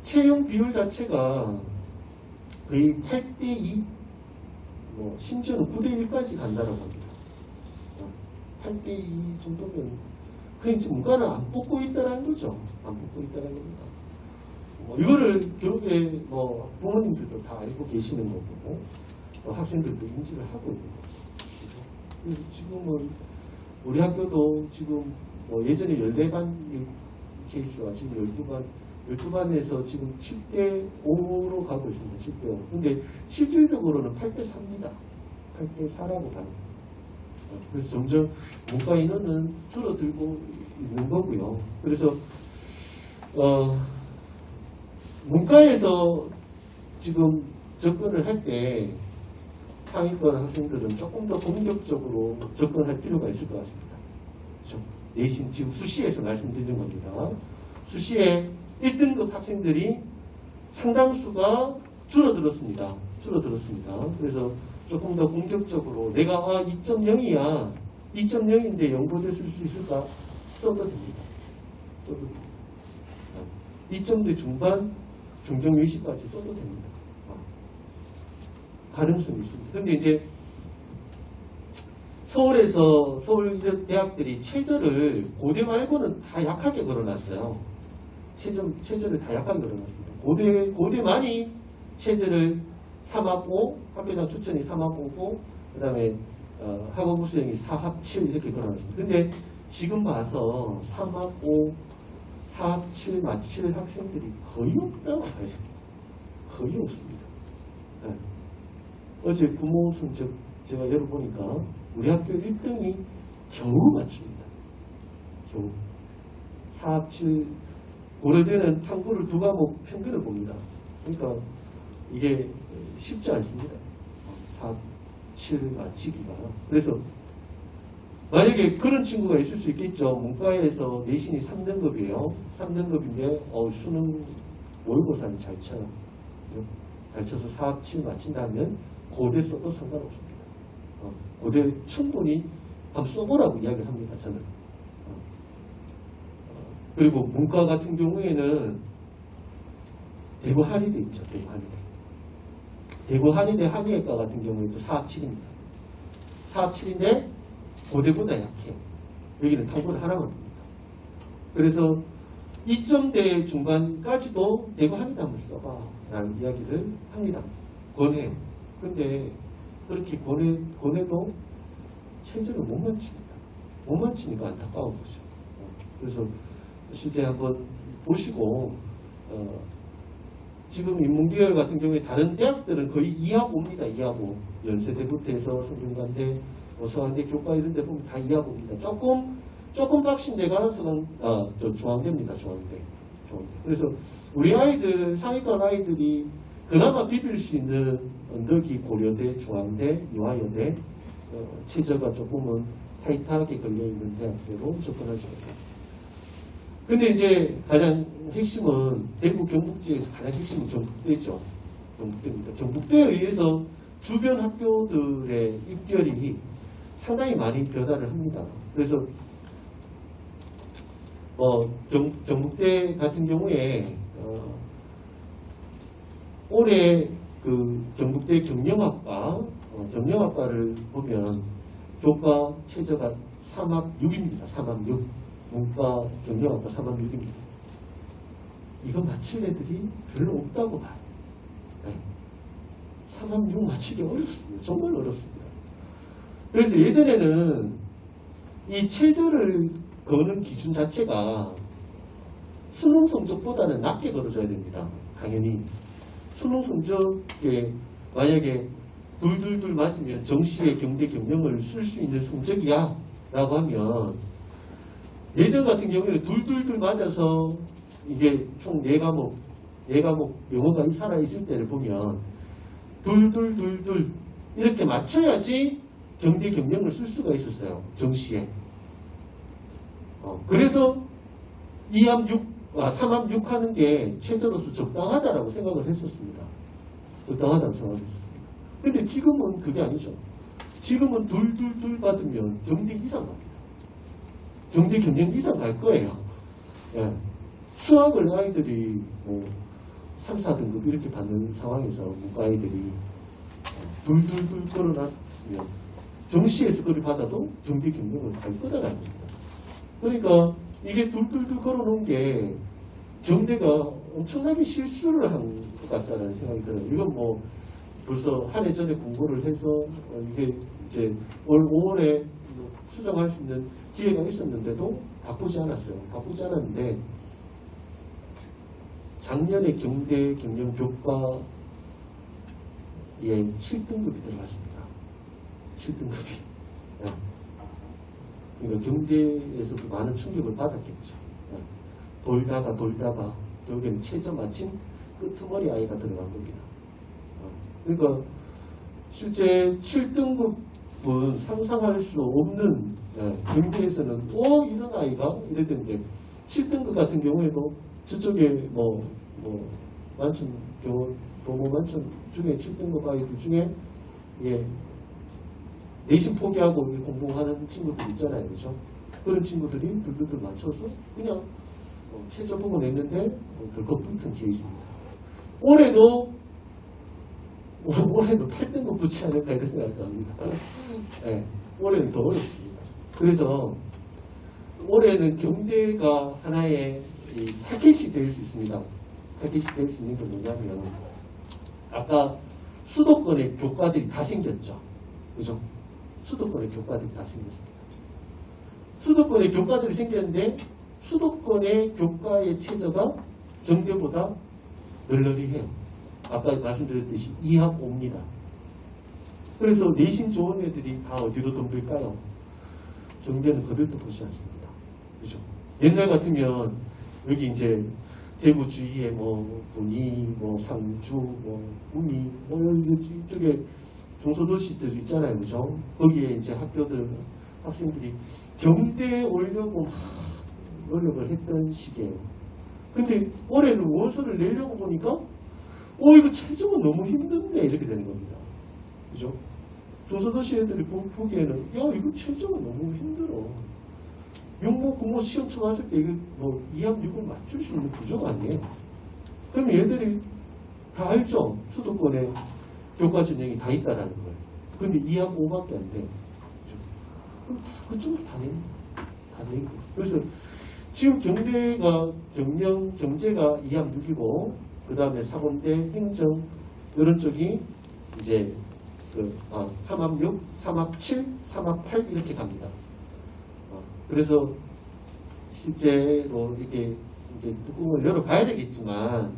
채용 비율 자체가 거의 8대2, 뭐 심지어는 9대1까지 간다라고 합니다. 8대2 정도면 그냥 지금 문과는 안 뽑고 있다는 거죠. 안 뽑고 있다는 겁니다. 이거를 결국에 뭐 부모님들도 다 알고 계시는 거고, 학생들도 인지를 하고 있는 거죠. 그래서 지금은 우리 학교도 지금 뭐 예전에 14반 케이스와 지금 12반에서 지금 7대5로 가고 있습니다. 7대5. 근데 실질적으로는 8대4입니다. 8대4라고 봐요. 그래서 점점 문과 인원은 줄어들고 있는 거고요. 그래서 문과에서 지금 접근을 할 때 상위권 학생들은 조금 더 공격적으로 접근할 필요가 있을 것 같습니다. 그렇죠? 내신 지금 수시에서 말씀드리는 겁니다. 수시에 1등급 학생들이 상당수가 줄어들었습니다. 그래서 조금 더 공격적으로 내가 2.0이야. 2.0인데 연고대 쓸 수 있을까? 써도 됩니다. 2점대 중반, 중정 유시까지 써도 됩니다. 가능성이 있습니다. 근데 이제 서울 대학들이 최저를 고대 말고는 다 약하게 걸어놨어요. 최저를 다 약하게 걸어놨습니다. 고대만이 최저를 3합5, 학교장 추천이 3합5고, 그 다음에 학업부 수행이 4합 7 이렇게 걸어놨습니다. 근데 지금 봐서 3합5, 4합 7 맞힐 학생들이 거의 없다고 봐야 됩니다. 거의 없습니다. 네. 어제 부모 성적 제가 열어보니까 우리 학교 1등이 겨우 맞춥니다. 겨우. 4합 7, 고려대는 탐구를 2과목 평균을 봅니다. 그러니까 이게 쉽지 않습니다. 4합 7 맞히기가. 그래서 만약에 그런 친구가 있을 수 있겠죠. 문과에서 내신이 3등급이에요. 3등급인데 수능 모의고사는 잘 쳐요. 잘 쳐서 4합 7 맞힌다면 고대 써도 상관없습니다. 고대 충분히 한번 써보라고 이야기를 합니다. 저는. 그리고 문과 같은 경우에는 대구 한의대 있죠. 대구 한의대. 대구 한의대 한의학과 같은 경우에도 4합 7입니다. 4합 7인데 고대보다 약해요. 여기는 탐구를 하나만 봅니다. 그래서 2점대 중반까지도 대구 한의대 한번 써봐 라는 이야기를 합니다. 권해요. 근데 그렇게 권해도 최저를 못 맞춥니다. 못 맞추니까 안타까운 거죠. 그래서 실제 한번 보시고 지금 인문계열 같은 경우에 다른 대학들은 거의 2합5입니다. 2합5. 연세대부터 해서 성균관대, 서강대, 교과 이런 데 보면 다 2합5입니다. 조금 빡신 데가 중앙대입니다. 중앙대. 그래서 우리 아이들, 상위권 아이들이 그나마 비빌 수 있는 언덕이 고려대, 중앙대, 이화여대, 최저가 조금은 타이트하게 걸려있는 대학교로 접근할 수 있습니다. 근데 이제 가장 핵심은 대구 경북지에서 가장 핵심은 경북대죠. 경북대입니다. 경북대에 의해서 주변 학교들의 입결이 상당히 많이 변화를 합니다. 그래서 경북대 같은 경우에 올해 그 경북대 경영학과를 보면 교과 최저가 3합 6입니다. 3합 6. 문과 경영학과 3합 6입니다. 이거 맞힐 애들이 별로 없다고 봐요. 네. 3합 6 맞추기 어렵습니다. 정말 어렵습니다. 그래서 예전에는 이 최저를 거는 기준 자체가 수능 성적보다는 낮게 걸어줘야 됩니다. 당연히. 수능 성적에 만약에 둘둘둘 맞으면 정시의 경대 경영을 쓸 수 있는 성적이야 라고 하면 예전 같은 경우에는 둘둘둘 맞아서 이게 총 4과목 영어가 살아있을 때를 보면 둘둘둘둘 이렇게 맞춰야지 경대 경영을 쓸 수가 있었어요. 정시에. 그래서 3합 6 하는 게 최저로서 적당하다라고 생각을 했었습니다. 적당하다고 생각을 했었습니다. 근데 지금은 그게 아니죠. 지금은 둘둘둘 받으면 경대 이상 갑니다. 경대 경영 이상 갈 거예요. 예. 수학을 아이들이 뭐 3, 4등급 이렇게 받는 상황에서 문과 아이들이 둘둘둘 걸어놨으면 정시에서 그걸 받아도 경대 경영을 갈 거다라는 겁니다. 그러니까 이게 둘둘둘 걸어놓은 게 경대가 엄청나게 실수를 한 것 같다는 생각이 들어요. 이건 뭐 벌써 한 해 전에 공부를 해서 이게 이제 올 5월에 수정할 수 있는 기회가 있었는데도 바꾸지 않았어요. 바꾸지 않았는데 작년에 경대 경영 교과에 7등급이 들어갔습니다. 7등급이. 그러니까 경대에서도 많은 충격을 받았겠죠. 돌다가 결국에는 최저 마침 끄트머리 아이가 들어간 겁니다. 그러니까 실제 7등급은 상상할 수 없는 경대에서는 이런 아이가 이랬는데 7등급 같은 경우에도 저쪽에 만점 도모 만점 중에 7등급 아이들 중에 내신 포기하고 공부하는 친구들 있잖아요. 그죠? 그런 친구들이 둘둘둘 맞춰서 그냥 최저 보고 냈는데 덜컥 붙은 케이스입니다. 올해도 8등급 붙지 않을까 이런 생각이 듭니다. 네, 올해는 더 어렵습니다. 그래서 올해는 경대가 하나의 타겟이 될 수 있습니다. 타겟이 될 수 있는 게 뭐냐면 아까 수도권의 교과들이 다 생겼죠. 그죠? 수도권의 교과들이 다 생겼습니다. 수도권의 교과들이 생겼는데 수도권의 교과의 최저가 경대보다 널널히 해요. 아까 말씀드렸듯이 2합 5입니다. 그래서 내신 좋은 애들이 다 어디로 덤빌까요? 경대는 거들떠 보지 않습니다. 그죠? 옛날 같으면 여기 이제 대구 주위에 군위, 상주, 구미, 이쪽에 중소도시들 있잖아요. 그죠? 거기에 이제 학생들이 경대에 오려고 막 노력을 했던 시기예요. 근데 올해는 원서를 내려고 보니까 이거 최저가 너무 힘든데 이렇게 되는 겁니다. 그죠? 중소도시 애들이 보기에는 이거 최저가 너무 힘들어. 육모, 국모 시험 쳐봤을 때 이거 2합 6을 맞출 수 있는 구조가 아니에요. 그럼 얘들이 다 알죠? 수도권에 교과 전형이 다 있다라는 걸. 근데 2합 5밖에 안 돼. 그럼 다 그쪽으로 다 내립니다. 다 내리고. 그래서 지금 경제가 2합 6이고, 그 다음에 사범대, 행정, 이런 쪽이 이제 3합 6, 3합 7, 3합 8 이렇게 갑니다. 그래서 실제로 이게 이제 뚜껑을 열어봐야 되겠지만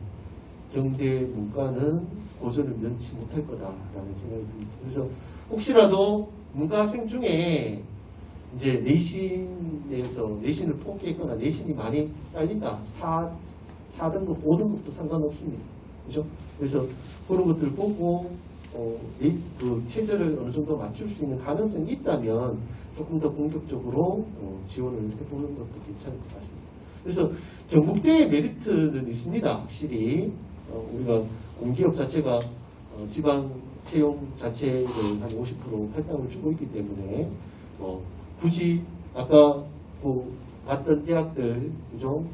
경대 문과는 고전을 면치 못할 거다라는 생각이 듭니다. 그래서 혹시라도 문과 학생 중에 이제 내신을 포기했거나 내신이 많이 딸린다. 4등급, 5등급도 상관없습니다. 그죠? 그래서 그런 것들 보고 그 최저를 어느 정도 맞출 수 있는 가능성이 있다면 조금 더 본격적으로 지원을 해보는 것도 괜찮을 것 같습니다. 그래서 경북대의 메리트는 있습니다. 확실히 우리가 공기업 자체가 지방 채용 자체를 한 50% 할당을 주고 있기 때문에 굳이 아까 봤던 대학들, 그죠?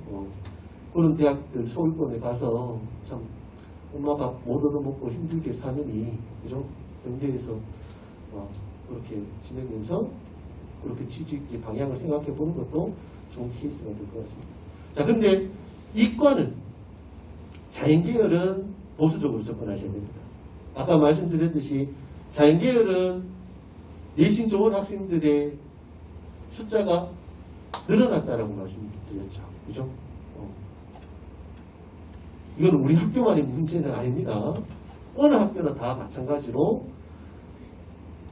그런 대학들 서울권에 가서 참 엄마 밥 못 얻어먹고 힘들게 사느니, 그죠? 경대에서 그렇게 지내면서 그렇게 취직의 방향을 생각해 보는 것도 좋은 케이스가 될 것 같습니다. 자, 근데 이과는 자연계열은 보수적으로 접근하셔야 됩니다. 아까 말씀드렸듯이 자연계열은 내신 좋은 학생들의 숫자가 늘어났다라고 말씀드렸죠. 그죠? 이건 우리 학교만의 문제는 아닙니다. 어느 학교나 다 마찬가지로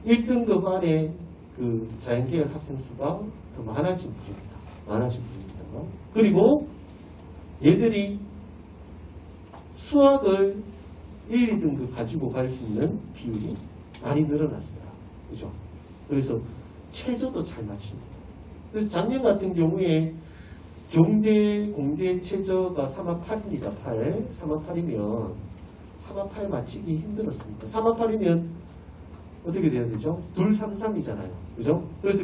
1등급 안에 그 자연계열 학생 수가 더 많아진 부분입니다. 그리고 얘들이 수학을 1, 2등급 가지고 갈 수 있는 비율이 많이 늘어났어요. 그죠? 그래서 최저도 잘 맞춥니다. 그래서 작년 같은 경우에 경대, 공대 최저가 3학 8입니다. 3학 8이면 3학 8 맞히기 힘들었습니다. 3학 8이면 어떻게 돼야 되죠? 2, 3, 3이잖아요. 그죠? 그래서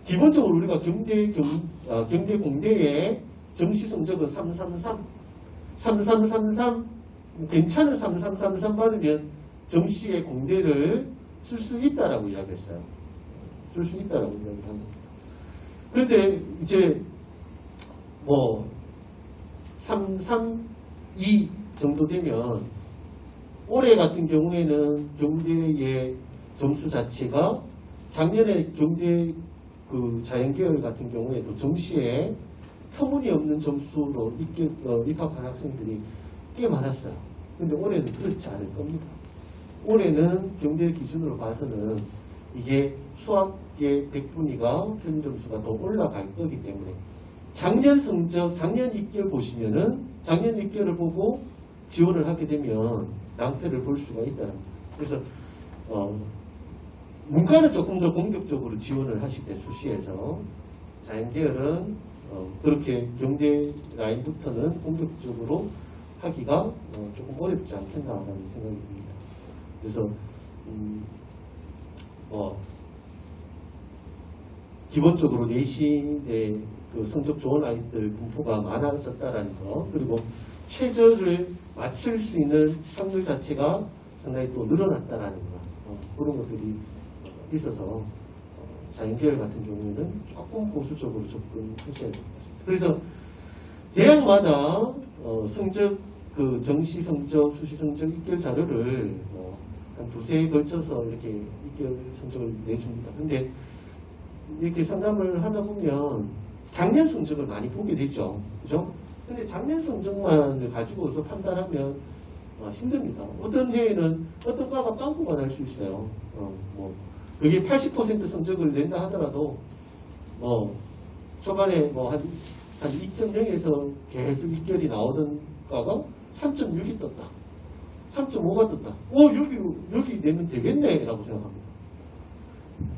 기본적으로 우리가 경대, 공대의 정시 성적은 3, 3, 3. 3, 3, 3, 3. 괜찮은 3, 3, 3, 3 받으면 정시의 공대를 쓸 수 있다라고 이야기했어요. 쓸 수 있다라고 이야기합니다. 그런데 이제 뭐 3, 3, 2 정도 되면 올해 같은 경우에는 경대의 점수 자체가 작년에 경대 그 자연계열 같은 경우에도 정시에 터무니없는 점수로 입학한 학생들이 꽤 많았어요. 근데 올해는 그렇지 않을 겁니다. 올해는 경대 기준으로 봐서는 이게 수학계 100분위가 평균 점수가 더 올라갈 거기 때문에 작년 성적, 작년 입결 보시면은 작년 입결을 보고 지원을 하게 되면 낭패를 볼 수가 있다는 거예요. 그래서 문과는 조금 더 공격적으로 지원을 하실 때 수시에서 자연계열은 그렇게 경대 라인부터는 공격적으로 하기가 조금 어렵지 않겠나라는 생각이 듭니다. 그래서 기본적으로 내신의 그 성적 좋은 아이들 분포가 많아졌다라는 거, 그리고 최저를 맞출 수 있는 확률 자체가 상당히 또 늘어났다라는 거, 그런 것들이 있어서 자연계열 같은 경우에는 조금 보수적으로 접근하셔야 될 것 같습니다. 그래서 대학마다 성적, 그 정시 성적, 수시 성적 입결 자료를 한 두세 해에 걸쳐서 이렇게 입결 성적을 내줍니다. 근데 이렇게 상담을 하다 보면 작년 성적을 많이 보게 되죠. 그죠? 근데 작년 성적만을 가지고서 판단하면 힘듭니다. 어떤 해에는 어떤 과가 빵꾸가 날 수 있어요. 그게 80% 성적을 낸다 하더라도 초반에 한 2.0에서 계속 입결이 나오던 과가 3.6이 떴다. 3.5가 떴다. 여기 내면 되겠네 라고 생각합니다.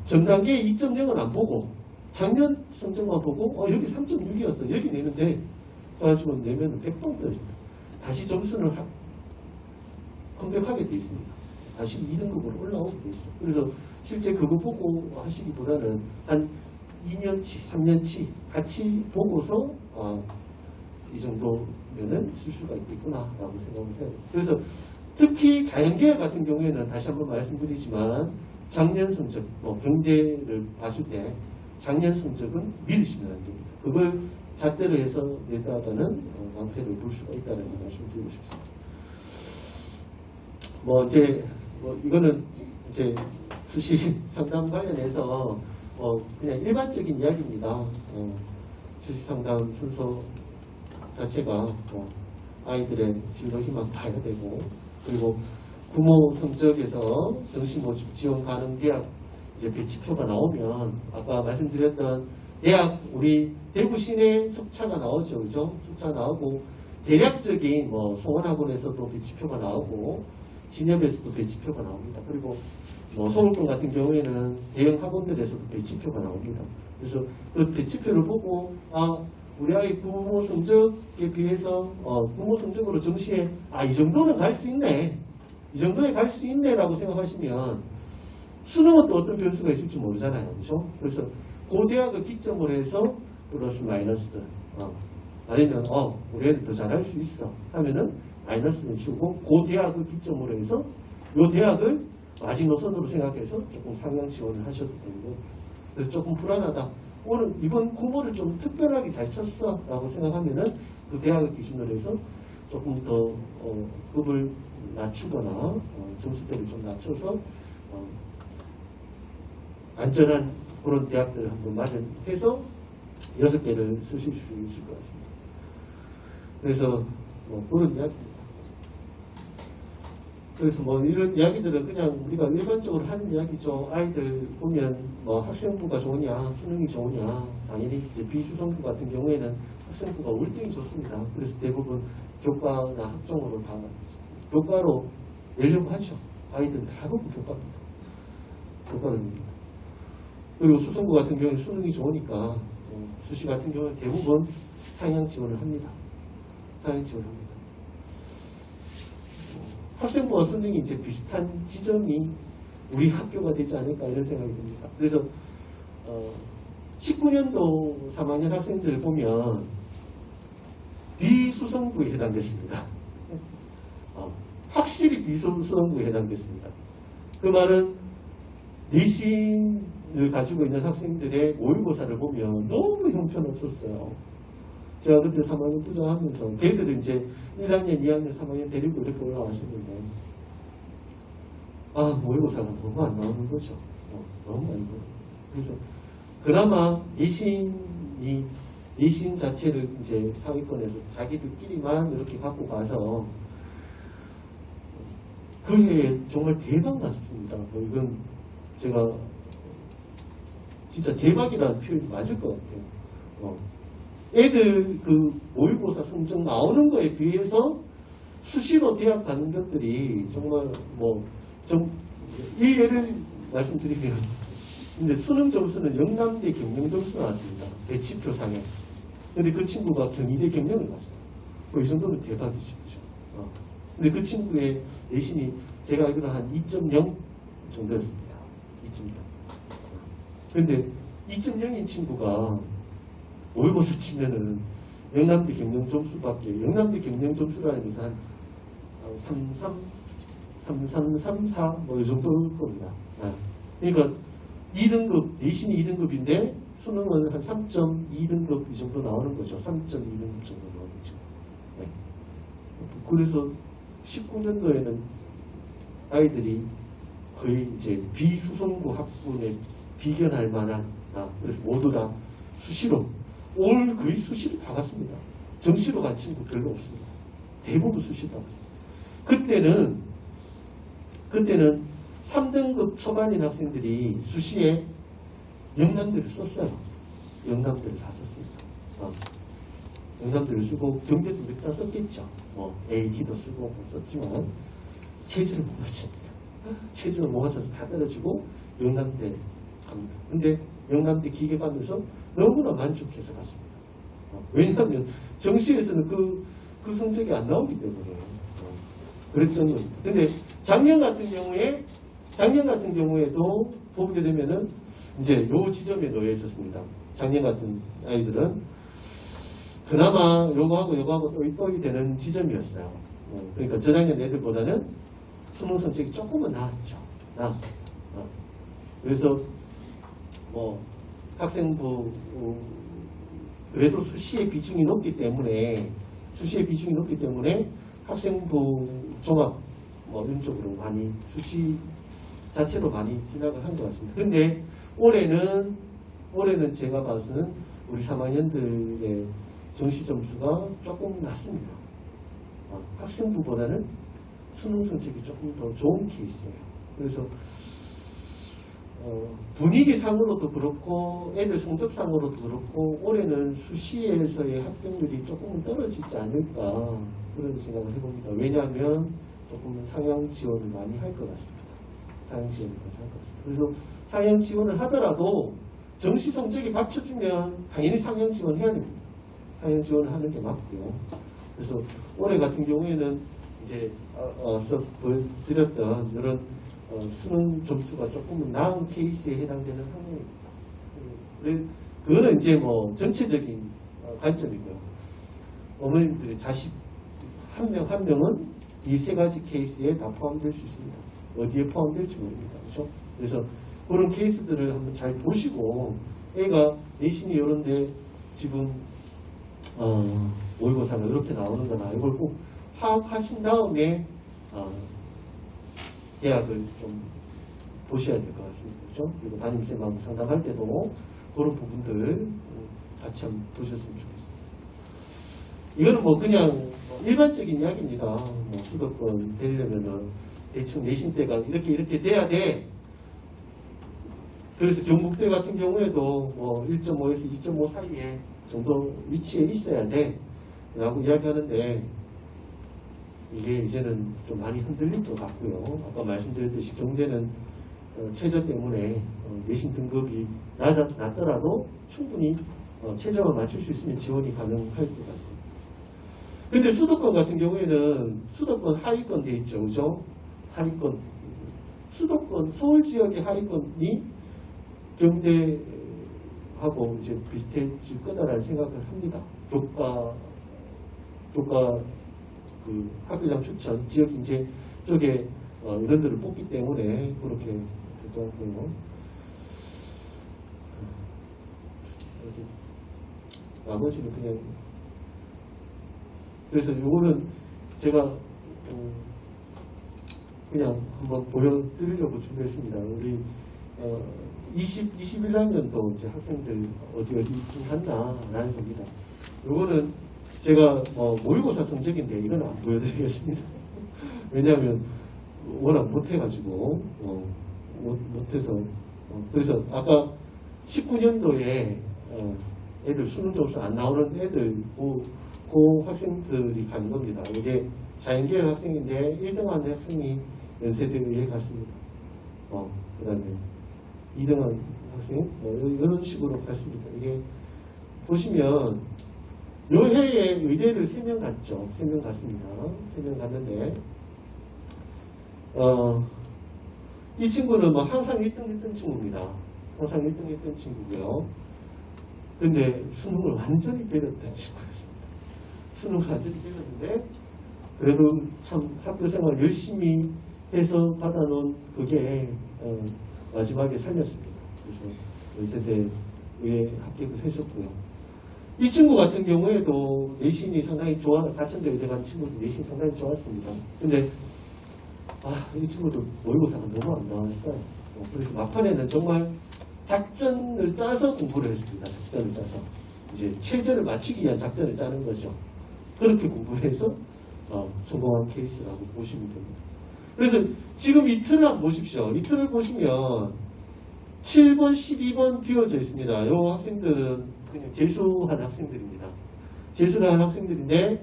전단계 2.0은 안 보고 작년 성적만 보고 여기 3.6이었어. 여기 내면 돼. 그래가지고 내면 100번 떨어집니다. 다시 점수는 컴백하게 돼 있습니다. 다시 2등급으로 올라오게 돼 있어요. 그래서 실제 그거 보고 하시기보다는 한 2년치, 3년치 같이 보고서 이 정도면은 쓸 수가 있겠구나라고 생각을 해요. 그래서 특히 자연계열 같은 경우에는 다시 한번 말씀드리지만 작년 성적, 경대를 봤을 때 작년 성적은 믿으시면 안 됩니다. 그걸 잣대로 해서 내다가는 낭패를 볼 수가 있다는 말씀을 드리고 싶습니다. 이거는 이제 수시 상담 관련해서 그냥 일반적인 이야기입니다. 수시 상담 순서 자체가 아이들의 진로 희망 봐야 되고, 그리고 부모 성적에서 정시 모집 지원 가능 대학 이제 배치표가 나오면 아까 말씀드렸던 대학 우리 대구 시내 석차가 나오죠, 그죠? 석차 나오고 대략적인 송원학원에서도 배치표가 나오고 진협에서도 배치표가 나옵니다. 그리고 서울권 같은 경우에는 대형 학원들에서도 배치표가 나옵니다. 그래서 그 배치표를 보고 우리 아이 부모 성적에 비해서 부모 성적으로 정시에 이 정도는 갈 수 있네, 이 정도에 갈 수 있네라고 생각하시면 수능은 또 어떤 변수가 있을지 모르잖아요, 그렇죠? 그래서 그 대학을 기점으로 해서 플러스 마이너스 아니면 우리 애는 더 잘할 수 있어 하면은 마이너스는 주고 그 대학을 기점으로 해서 이 대학을 마지노선으로 생각해서 조금 상향 지원을 하셔도 되고, 그래서 조금 불안하다, 오늘 이번 구모를 좀 특별하게 잘 쳤어 라고 생각하면은 그 대학을 기준으로 해서 조금 더 급을 낮추거나 점수대를 좀 낮춰서 안전한 그런 대학들을 한번 마련해서 6개를 쓰실 수 있을 것 같습니다. 그래서 뭐 그런 이야기입니다. 그래서 뭐 이런 이야기들은 그냥 우리가 일반적으로 하는 이야기죠. 아이들 보면 뭐 학생부가 좋으냐, 수능이 좋으냐. 당연히 이제 비수성부 같은 경우에는 학생부가 월등히 좋습니다. 그래서 대부분 교과나 학종으로 다 교과로 내려고 하죠. 아이들은 대부분 교과입니다. 교과입니다. 그리고 수성부 같은 경우는 수능이 좋으니까 수시 같은 경우는 대부분 상향 지원을 합니다. 상향 지원을 합니다. 학생부와 수능이 이제 비슷한 지점이 우리 학교가 되지 않을까 이런 생각이 듭니다. 그래서 19년도 3학년 학생들을 보면 비수성부에 해당됐습니다. 확실히 비수성부에 해당됐습니다. 그 말은 내신을 가지고 있는 학생들의 모의고사를 보면 너무 형편없었어요. 제가 그때 3학년 부장하면서 걔들은 이제 1학년, 2학년, 3학년 데리고 이렇게 올라왔었는데 모의고사가 너무 안 나오는 거죠. 너무 안 나오는. 그래서 그나마 내신 자체를 이제 상위권에서 자기들끼리만 이렇게 갖고 가서 그 해에 정말 대박 났습니다. 이건 제가 진짜 대박이라는 표현이 맞을 것 같아요. 애들 그 모의고사 성적 나오는 거에 비해서 수시로 대학 가는 것들이 정말 이 예를 말씀드리면 이제 수능 점수는 영남대 경영 점수 나왔습니다. 배치표상에. 근데 그 친구가 경희대 경영을 갔어요. 이 정도면 대박이죠. 그죠? 근데 그 친구의 내신이 제가 알기로 한 2.0 정도였습니다. 2.0. 근데 2.0인 친구가 모의고사 치면은 영남대 경영 점수밖에, 영남대 경영 점수라는 것은 한 3334 뭐 이 정도일 겁니다. 그러니까 2등급, 내신이 2등급인데 수능은 한 3.2등급 이 정도 나오는 거죠. 3.2등급 정도 나오는 거죠. 네. 그래서 19년도에는 아이들이 거의 이제 비수성부 학군에 비견할 만한, 그래서 모두 다 수시로, 올 거의 수시로 다 갔습니다. 정시로 간 친구 별로 없습니다. 대부분 수시로 다 갔습니다. 그때는 3등급 초반인 학생들이 수시에 영남대를 썼어요. 영남대를 다 썼습니다. 영남대를 쓰고 경대도 몇 장 썼겠죠. AT도 쓰고 썼지만 체질을 못 맞춥니다. 체질을 못 맞춰서 다 떨어지고 영남대 갑니다. 근데 영남대 기계 가면서 너무나 만족해서 갔습니다. 왜냐하면 정시에서는 그 성적이 안 나오기 때문에 그랬던 겁니다. 근데 작년 같은 경우에도 보게 되면은 이제 요 지점에 놓여 있었습니다. 작년 같은 아이들은 그나마 요거하고 또 되는 지점이었어요. 그러니까 저작년 애들보다는 수능 성적이 조금은 나았습니다. 그래서 학생부 그래도 수시의 비중이 높기 때문에 학생부 종합 이런 쪽으로 많이 수시 자체로 많이 진학을 한 것 같습니다. 근데 올해는 제가 봐서는 우리 3학년들의 정시 점수가 조금 낮습니다. 학생부보다는 수능 성적이 조금 더 좋은 케이스예요. 그래서 분위기상으로도 그렇고 애들 성적상으로도 그렇고 올해는 수시에서의 합격률이 조금은 떨어지지 않을까 그런 생각을 해봅니다. 왜냐하면 조금은 상향 지원을 많이 할 것 같습니다. 상향 지원을 많이 할 것 같습니다. 그래서 상향 지원을 하더라도 정시 성적이 받쳐주면 당연히 상향 지원해야 됩니다. 상향 지원을 하는 게 맞고요. 그래서 올해 같은 경우에는 이제 앞서 보여드렸던 이런 수능 점수가 조금은 나은 케이스에 해당되는 학년입니다. 그거는 이제 전체적인 관점이고요. 어머님들의 자식 한 명은 이 세 가지 케이스에 다 포함될 수 있습니다. 어디에 포함될지 모릅니다. 그렇죠? 그래서 그런 케이스들을 한번 잘 보시고 애가 내신이 이런데 지금 모의고사가 이렇게 나오는 거나 이걸 꼭 파악하신 다음에 대학을 좀 보셔야 될 것 같습니다. 그죠? 그리고 담임쌤하고 상담할 때도 그런 부분들 같이 한번 보셨으면 좋겠습니다. 이거는 뭐 그냥 일반적인 이야기입니다. 뭐 수도권 되려면은 대충 내신 때가 이렇게 돼야 돼. 그래서 경북대 같은 경우에도 뭐 1.5에서 2.5 사이에 정도 위치에 있어야 돼. 라고 이야기하는데 이게 이제는 좀 많이 흔들릴 것 같고요. 아까 말씀드렸듯이 경대는 최저 때문에 내신 등급이 낮더라도 충분히 최저만 맞출 수 있으면 지원이 가능할 것 같습니다. 근데 수도권 같은 경우에는 수도권 하위권 돼 있죠. 그죠? 하위권. 수도권, 서울 지역의 하위권이 경대하고 이제 비슷해질 거다라는 생각을 합니다. 교과 그 학교장 추천, 지역 인재 쪽에 이런들을 뽑기 때문에 그렇게 되더라고요. 나머지는 그냥 그래서 요거는 제가 그냥 한번 보여드리려고 준비했습니다. 우리 21학년도 이제 학생들 어디 있긴 한다라는 겁니다. 요거는 제가 모의고사 성적인데 이건 안 보여드리겠습니다. 왜냐하면 워낙 못해가지고 못해서 그래서 아까 19년도에 애들 수능 점수 안 나오는 애들 그 학생들이 가는 겁니다. 이게 자연계열 학생인데 1등한 학생이 연세대에 갔습니다. 그 다음에 2등한 학생 이런 식으로 갔습니다. 이게 보시면 요 해에 의대를 3명 갔죠. 3명 갔습니다. 3명 갔는데 이 친구는 뭐 항상 1등 했던 친구입니다. 항상 1등 했던 친구고요. 근데 수능을 완전히 빼렸던 친구였습니다. 수능을 완전히 빼렸는데 그래도 참 학교생활 열심히 해서 받아놓은 그게 마지막에 살렸습니다. 그래서 연세대에 합격을 했었고요. 이 친구 같은 경우에도 내신이 상당히 가천대 의대 간 친구도 내신이 상당히 좋았습니다. 근데 이 친구도 모의고사가 너무 안 나왔어요. 그래서 막판에는 정말 작전을 짜서 공부를 했습니다. 작전을 짜서 이제 최저를 맞추기 위한 작전을 짜는 거죠. 그렇게 공부해서 성공한 케이스라고 보시면 됩니다. 그래서 지금 이 틀을 한번 보십시오. 이 틀을 보시면 7번, 12번 비워져 있습니다. 이 학생들은 그냥 재수한 학생들입니다. 재수를 한 학생들인데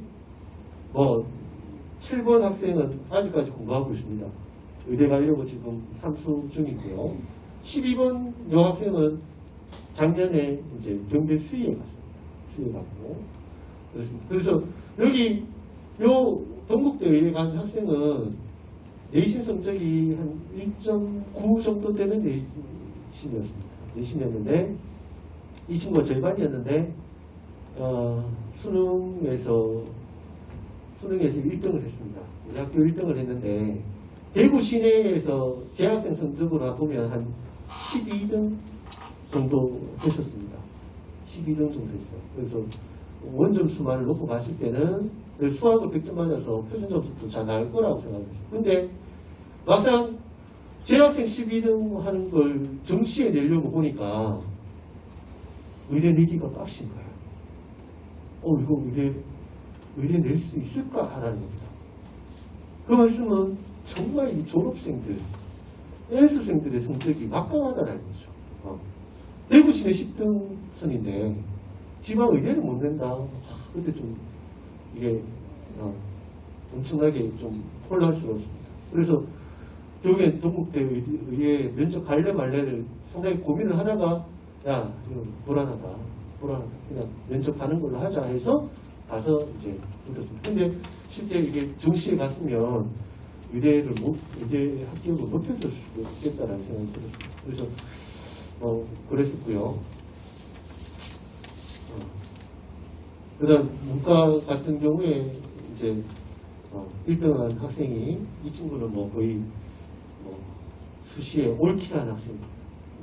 7번 학생은 아직까지 공부하고 있습니다. 의대 가려고 지금 삼수 중이고요. 12번 이 학생은 작년에 이제 경대 수의에 갔습니다. 수의에 갔고 그렇습니다. 그래서 여기 요 동국대 의대 간 학생은 내신 성적이 한 1.9 정도 되는 내신이었습니다. 내신이었는데 이 친구가 절반이었는데 수능에서 1등을 했습니다. 우리 학교 1등을 했는데 대구 시내에서 재학생 성적으로 보면 한 12등 정도 했었습니다. 12등 정도 했어요. 그래서 원점수만을 놓고 봤을 때는 수학을 100점 맞아서 표준 점수도 잘 나올 거라고 생각했어요. 근데 막상 재학생 12등 하는 걸 정시에 내려고 보니까 의대 내기가 빡신 거예요. 이거 의대 낼 수 있을까? 하라는 겁니다. 그 말씀은 정말 이 졸업생들, 애수생들의 성적이 막강하다는 거죠. 대구 시내 10등 선인데 지방 의대를 못 낸다. 그때 좀 이게 엄청나게 좀 혼란스러웠습니다. 그래서 결국엔 동국대 의대 면접 갈래 말래를 상당히 고민을 하다가 야 이거 불안하다. 그냥 면접 가는 걸로 하자 해서 가서 이제 붙었습니다. 근데 실제 이게 정시에 갔으면 의대 합격을 못했을 수도 있겠다라는 생각이 들었습니다. 그래서 그랬었고요. 그다음 문과 같은 경우에 이제 1등한 학생이 이 친구는 거의 수시에 올킬한 학생,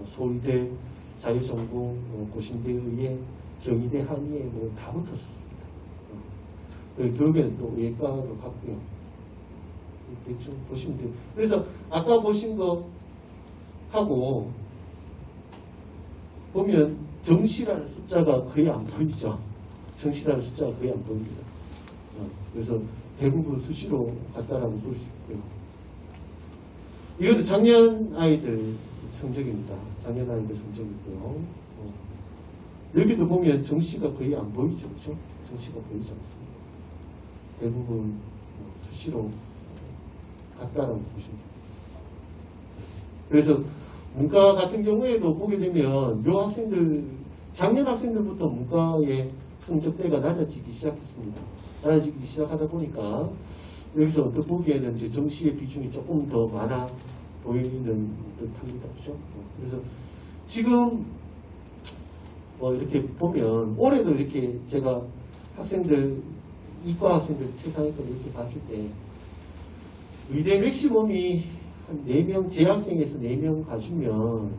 서울대, 자유전공, 고신대 의예, 경희대, 한의에 다 붙었습니다. 결국에는 또 예과로 갔고요. 대충 보시면 돼요. 그래서 아까 보신 거 하고 보면 정시라는 숫자가 거의 안 보이죠. 정시라는 숫자가 거의 안 보입니다. 그래서 대부분 수시로 갔다라고 볼 수 있고요. 이것도 작년 아이들 성적입니다. 작년 아이들 성적이고요. 여기도 보면 정시가 거의 안 보이죠. 그렇죠? 정시가 보이지 않습니다. 대부분 수시로 갔다라고 보시면 됩니다. 그래서 문과 같은 경우에도 보게 되면 요 학생들, 작년 학생들부터 문과의 성적대가 낮아지기 시작했습니다. 낮아지기 시작하다 보니까 여기서 어떻게 보기에는 이제 정시의 비중이 조금 더 많아 보이는 듯합니다. 그죠? 그래서 지금 이렇게 보면 올해도 이렇게 제가 학생들, 이과 학생들 최상위권 이렇게 봤을 때 의대 맥시멈이 한 4명, 재학생에서 4명 가주면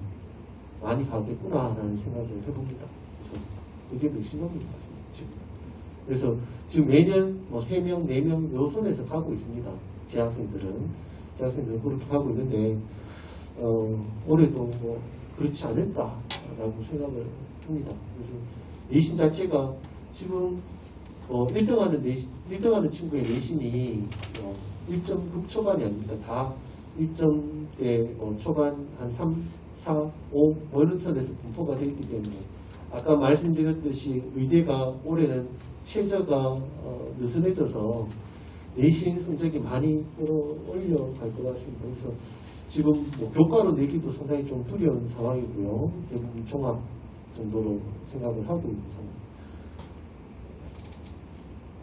많이 가겠구나라는 생각을 해봅니다. 그래서 그게 맥시멈인 것 같습니다. 지금. 그래서 지금 매년 3명, 4명 요 선에서 가고 있습니다. 재학생들은 그렇게 가고 있는데 올해도 그렇지 않을까라고 생각을 합니다. 그래서 내신 자체가 지금 1등하는 친구의 내신이 1.6 초반이 아닙니다. 다 1점대 초반 한 3, 4, 5 이런 선에서 분포가 되어 있기 때문에 아까 말씀드렸듯이 의대가 올해는 최저가 느슨해져서 내신 성적이 많이 끌어올려갈 것 같습니다. 그래서 지금 교과로 내기도 상당히 좀 두려운 상황이고요. 대부분 종합 정도로 생각을 하고 있는 상황입니다.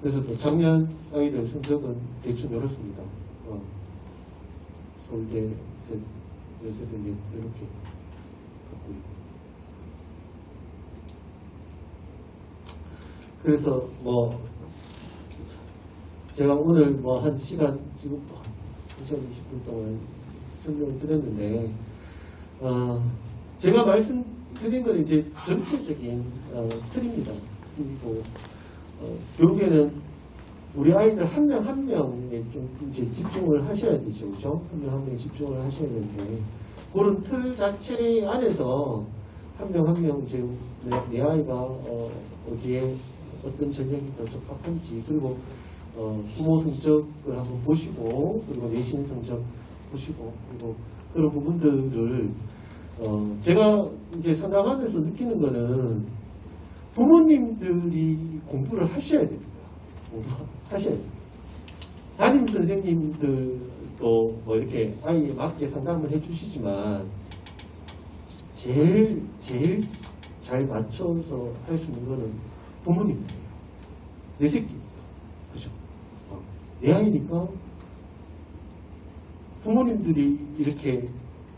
그래서 또 작년 아이들 성적은 대충 이렇습니다. 서울대, 여세대 이렇게 갖고 있고. 그래서 제가 오늘 한 시간, 지금 1시간 20분 동안 설명을 드렸는데, 제가 말씀드린 건 이제 전체적인 틀입니다. 그리고 결국에는 우리 아이들 한 명 한 명에 좀 이제 집중을 하셔야 되죠. 그죠? 한 명 한 명에 집중을 하셔야 되는데, 그런 틀 자체 안에서 한 명 한 명 이제 내 아이가 어디에 어떤 전형이 더 적합한지, 그리고 부모 성적을 한번 보시고, 그리고 내신 성적 보시고, 그리고 그런 부분들을 제가 이제 상담하면서 느끼는 거는 부모님들이 공부를 하셔야 됩니다. 하셔야 됩니다. 담임 선생님들도 이렇게 아이에 맞게 상담을 해주시지만 제일 잘 맞춰서 할 수 있는 거는 부모님들이에요. 내 새끼니까. 그죠? 내 아이니까 부모님들이 이렇게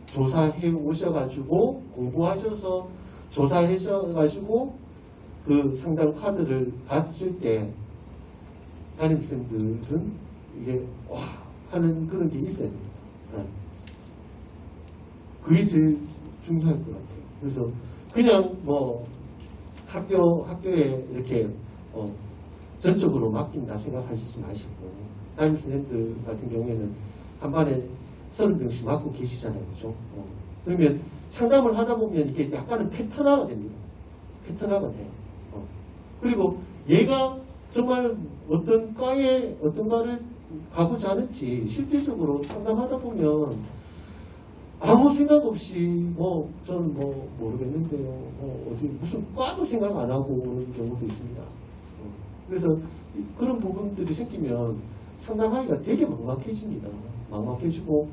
조사해 오셔가지고 공부하셔서 조사하셔가지고 그 상담 카드를 받을 때 담임선생님들은 이게 하는 그런 게 있어야 됩니다. 그게 제일 중요할 것 같아요. 그래서 그냥 학교에 이렇게 전적으로 맡긴다 생각하시지 마시고, 담임선생님들 같은 경우에는 한 반에 30명씩 맡고 계시잖아요. 그죠? 그러면 상담을 하다 보면 이게 약간은 패턴화가 됩니다. 패턴화가 돼요. 그리고 얘가 정말 어떤 과에 어떤 과를 가고자 하는지 실질적으로 상담하다 보면 아무 생각 없이 저는 모르겠는데요. 어디 무슨 과도 생각 안 하고 오는 경우도 있습니다. 그래서 그런 부분들이 생기면 상담하기가 되게 막막해집니다. 막막해지고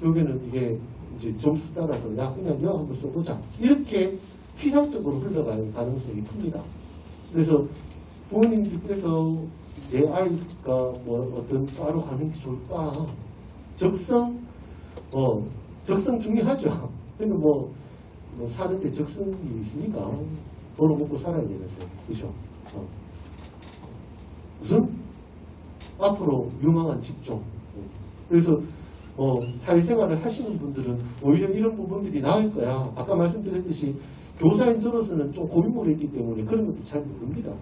결국에는 이게 이제 점수 따라서 그냥 너 한번 써보자, 이렇게 피상적으로 흘러갈 가능성이 큽니다. 그래서 부모님들께서 내 아이가 어떤 과로 가는 게 좋을까, 적성 중요하죠. 그러니까 사는데 적성이 있으니까 돈을 먹고 살아야 되는데, 그죠? 무슨 앞으로 유망한 직종. 그래서 사회생활을 하시는 분들은 오히려 이런 부분들이 나을 거야. 아까 말씀드렸듯이 교사인 저로서는 좀 고민물이 있기 때문에 그런 것도 잘 모릅니다.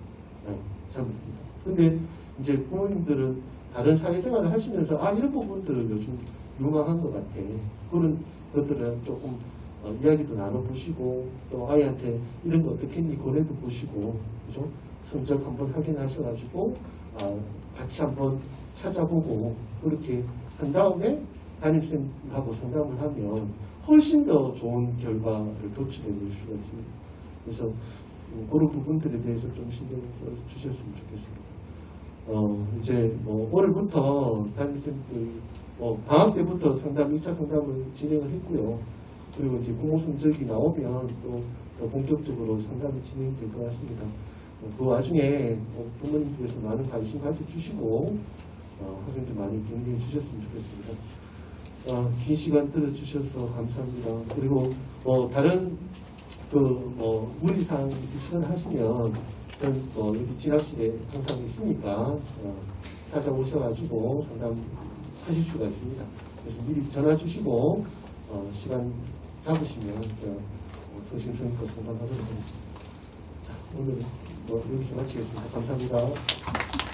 잘 모릅니다. 근데 이제 부모님들은 다른 사회생활을 하시면서 이런 부분들을 요즘 유망한 것 같아. 그런 것들은 조금 이야기도 나눠보시고 또 아이한테 이런 거 어떻겠니 권해도 보시고 그죠? 성적 한번 확인하셔가지고 같이 한번 찾아보고 그렇게 한 다음에 담임쌤하고 상담을 하면 훨씬 더 좋은 결과를 도출해 볼 수가 있습니다. 그래서 그런 부분들에 대해서 좀 신경 써 주셨으면 좋겠습니다. 이제 올해부터 담임쌤들 방학 때부터 1차 상담을 진행을 했고요. 그리고 이제 공모 성적이 나오면 또 더 본격적으로 상담이 진행될 것 같습니다. 그 와중에 부모님들께서 많은 관심 가져주시고 학생들 많이 격려해 주셨으면 좋겠습니다. 긴 시간 들어주셔서 감사합니다. 그리고 다른 문의사항 있으시거나 하시면 전 여기 진학실에 항상 있으니까 찾아오셔가지고 상담하실 수가 있습니다. 그래서 미리 전화 주시고 시간 잡으시면 성심성의껏 상담하도록 하겠습니다. 자, 오늘 여기서 마치겠습니다. 감사합니다.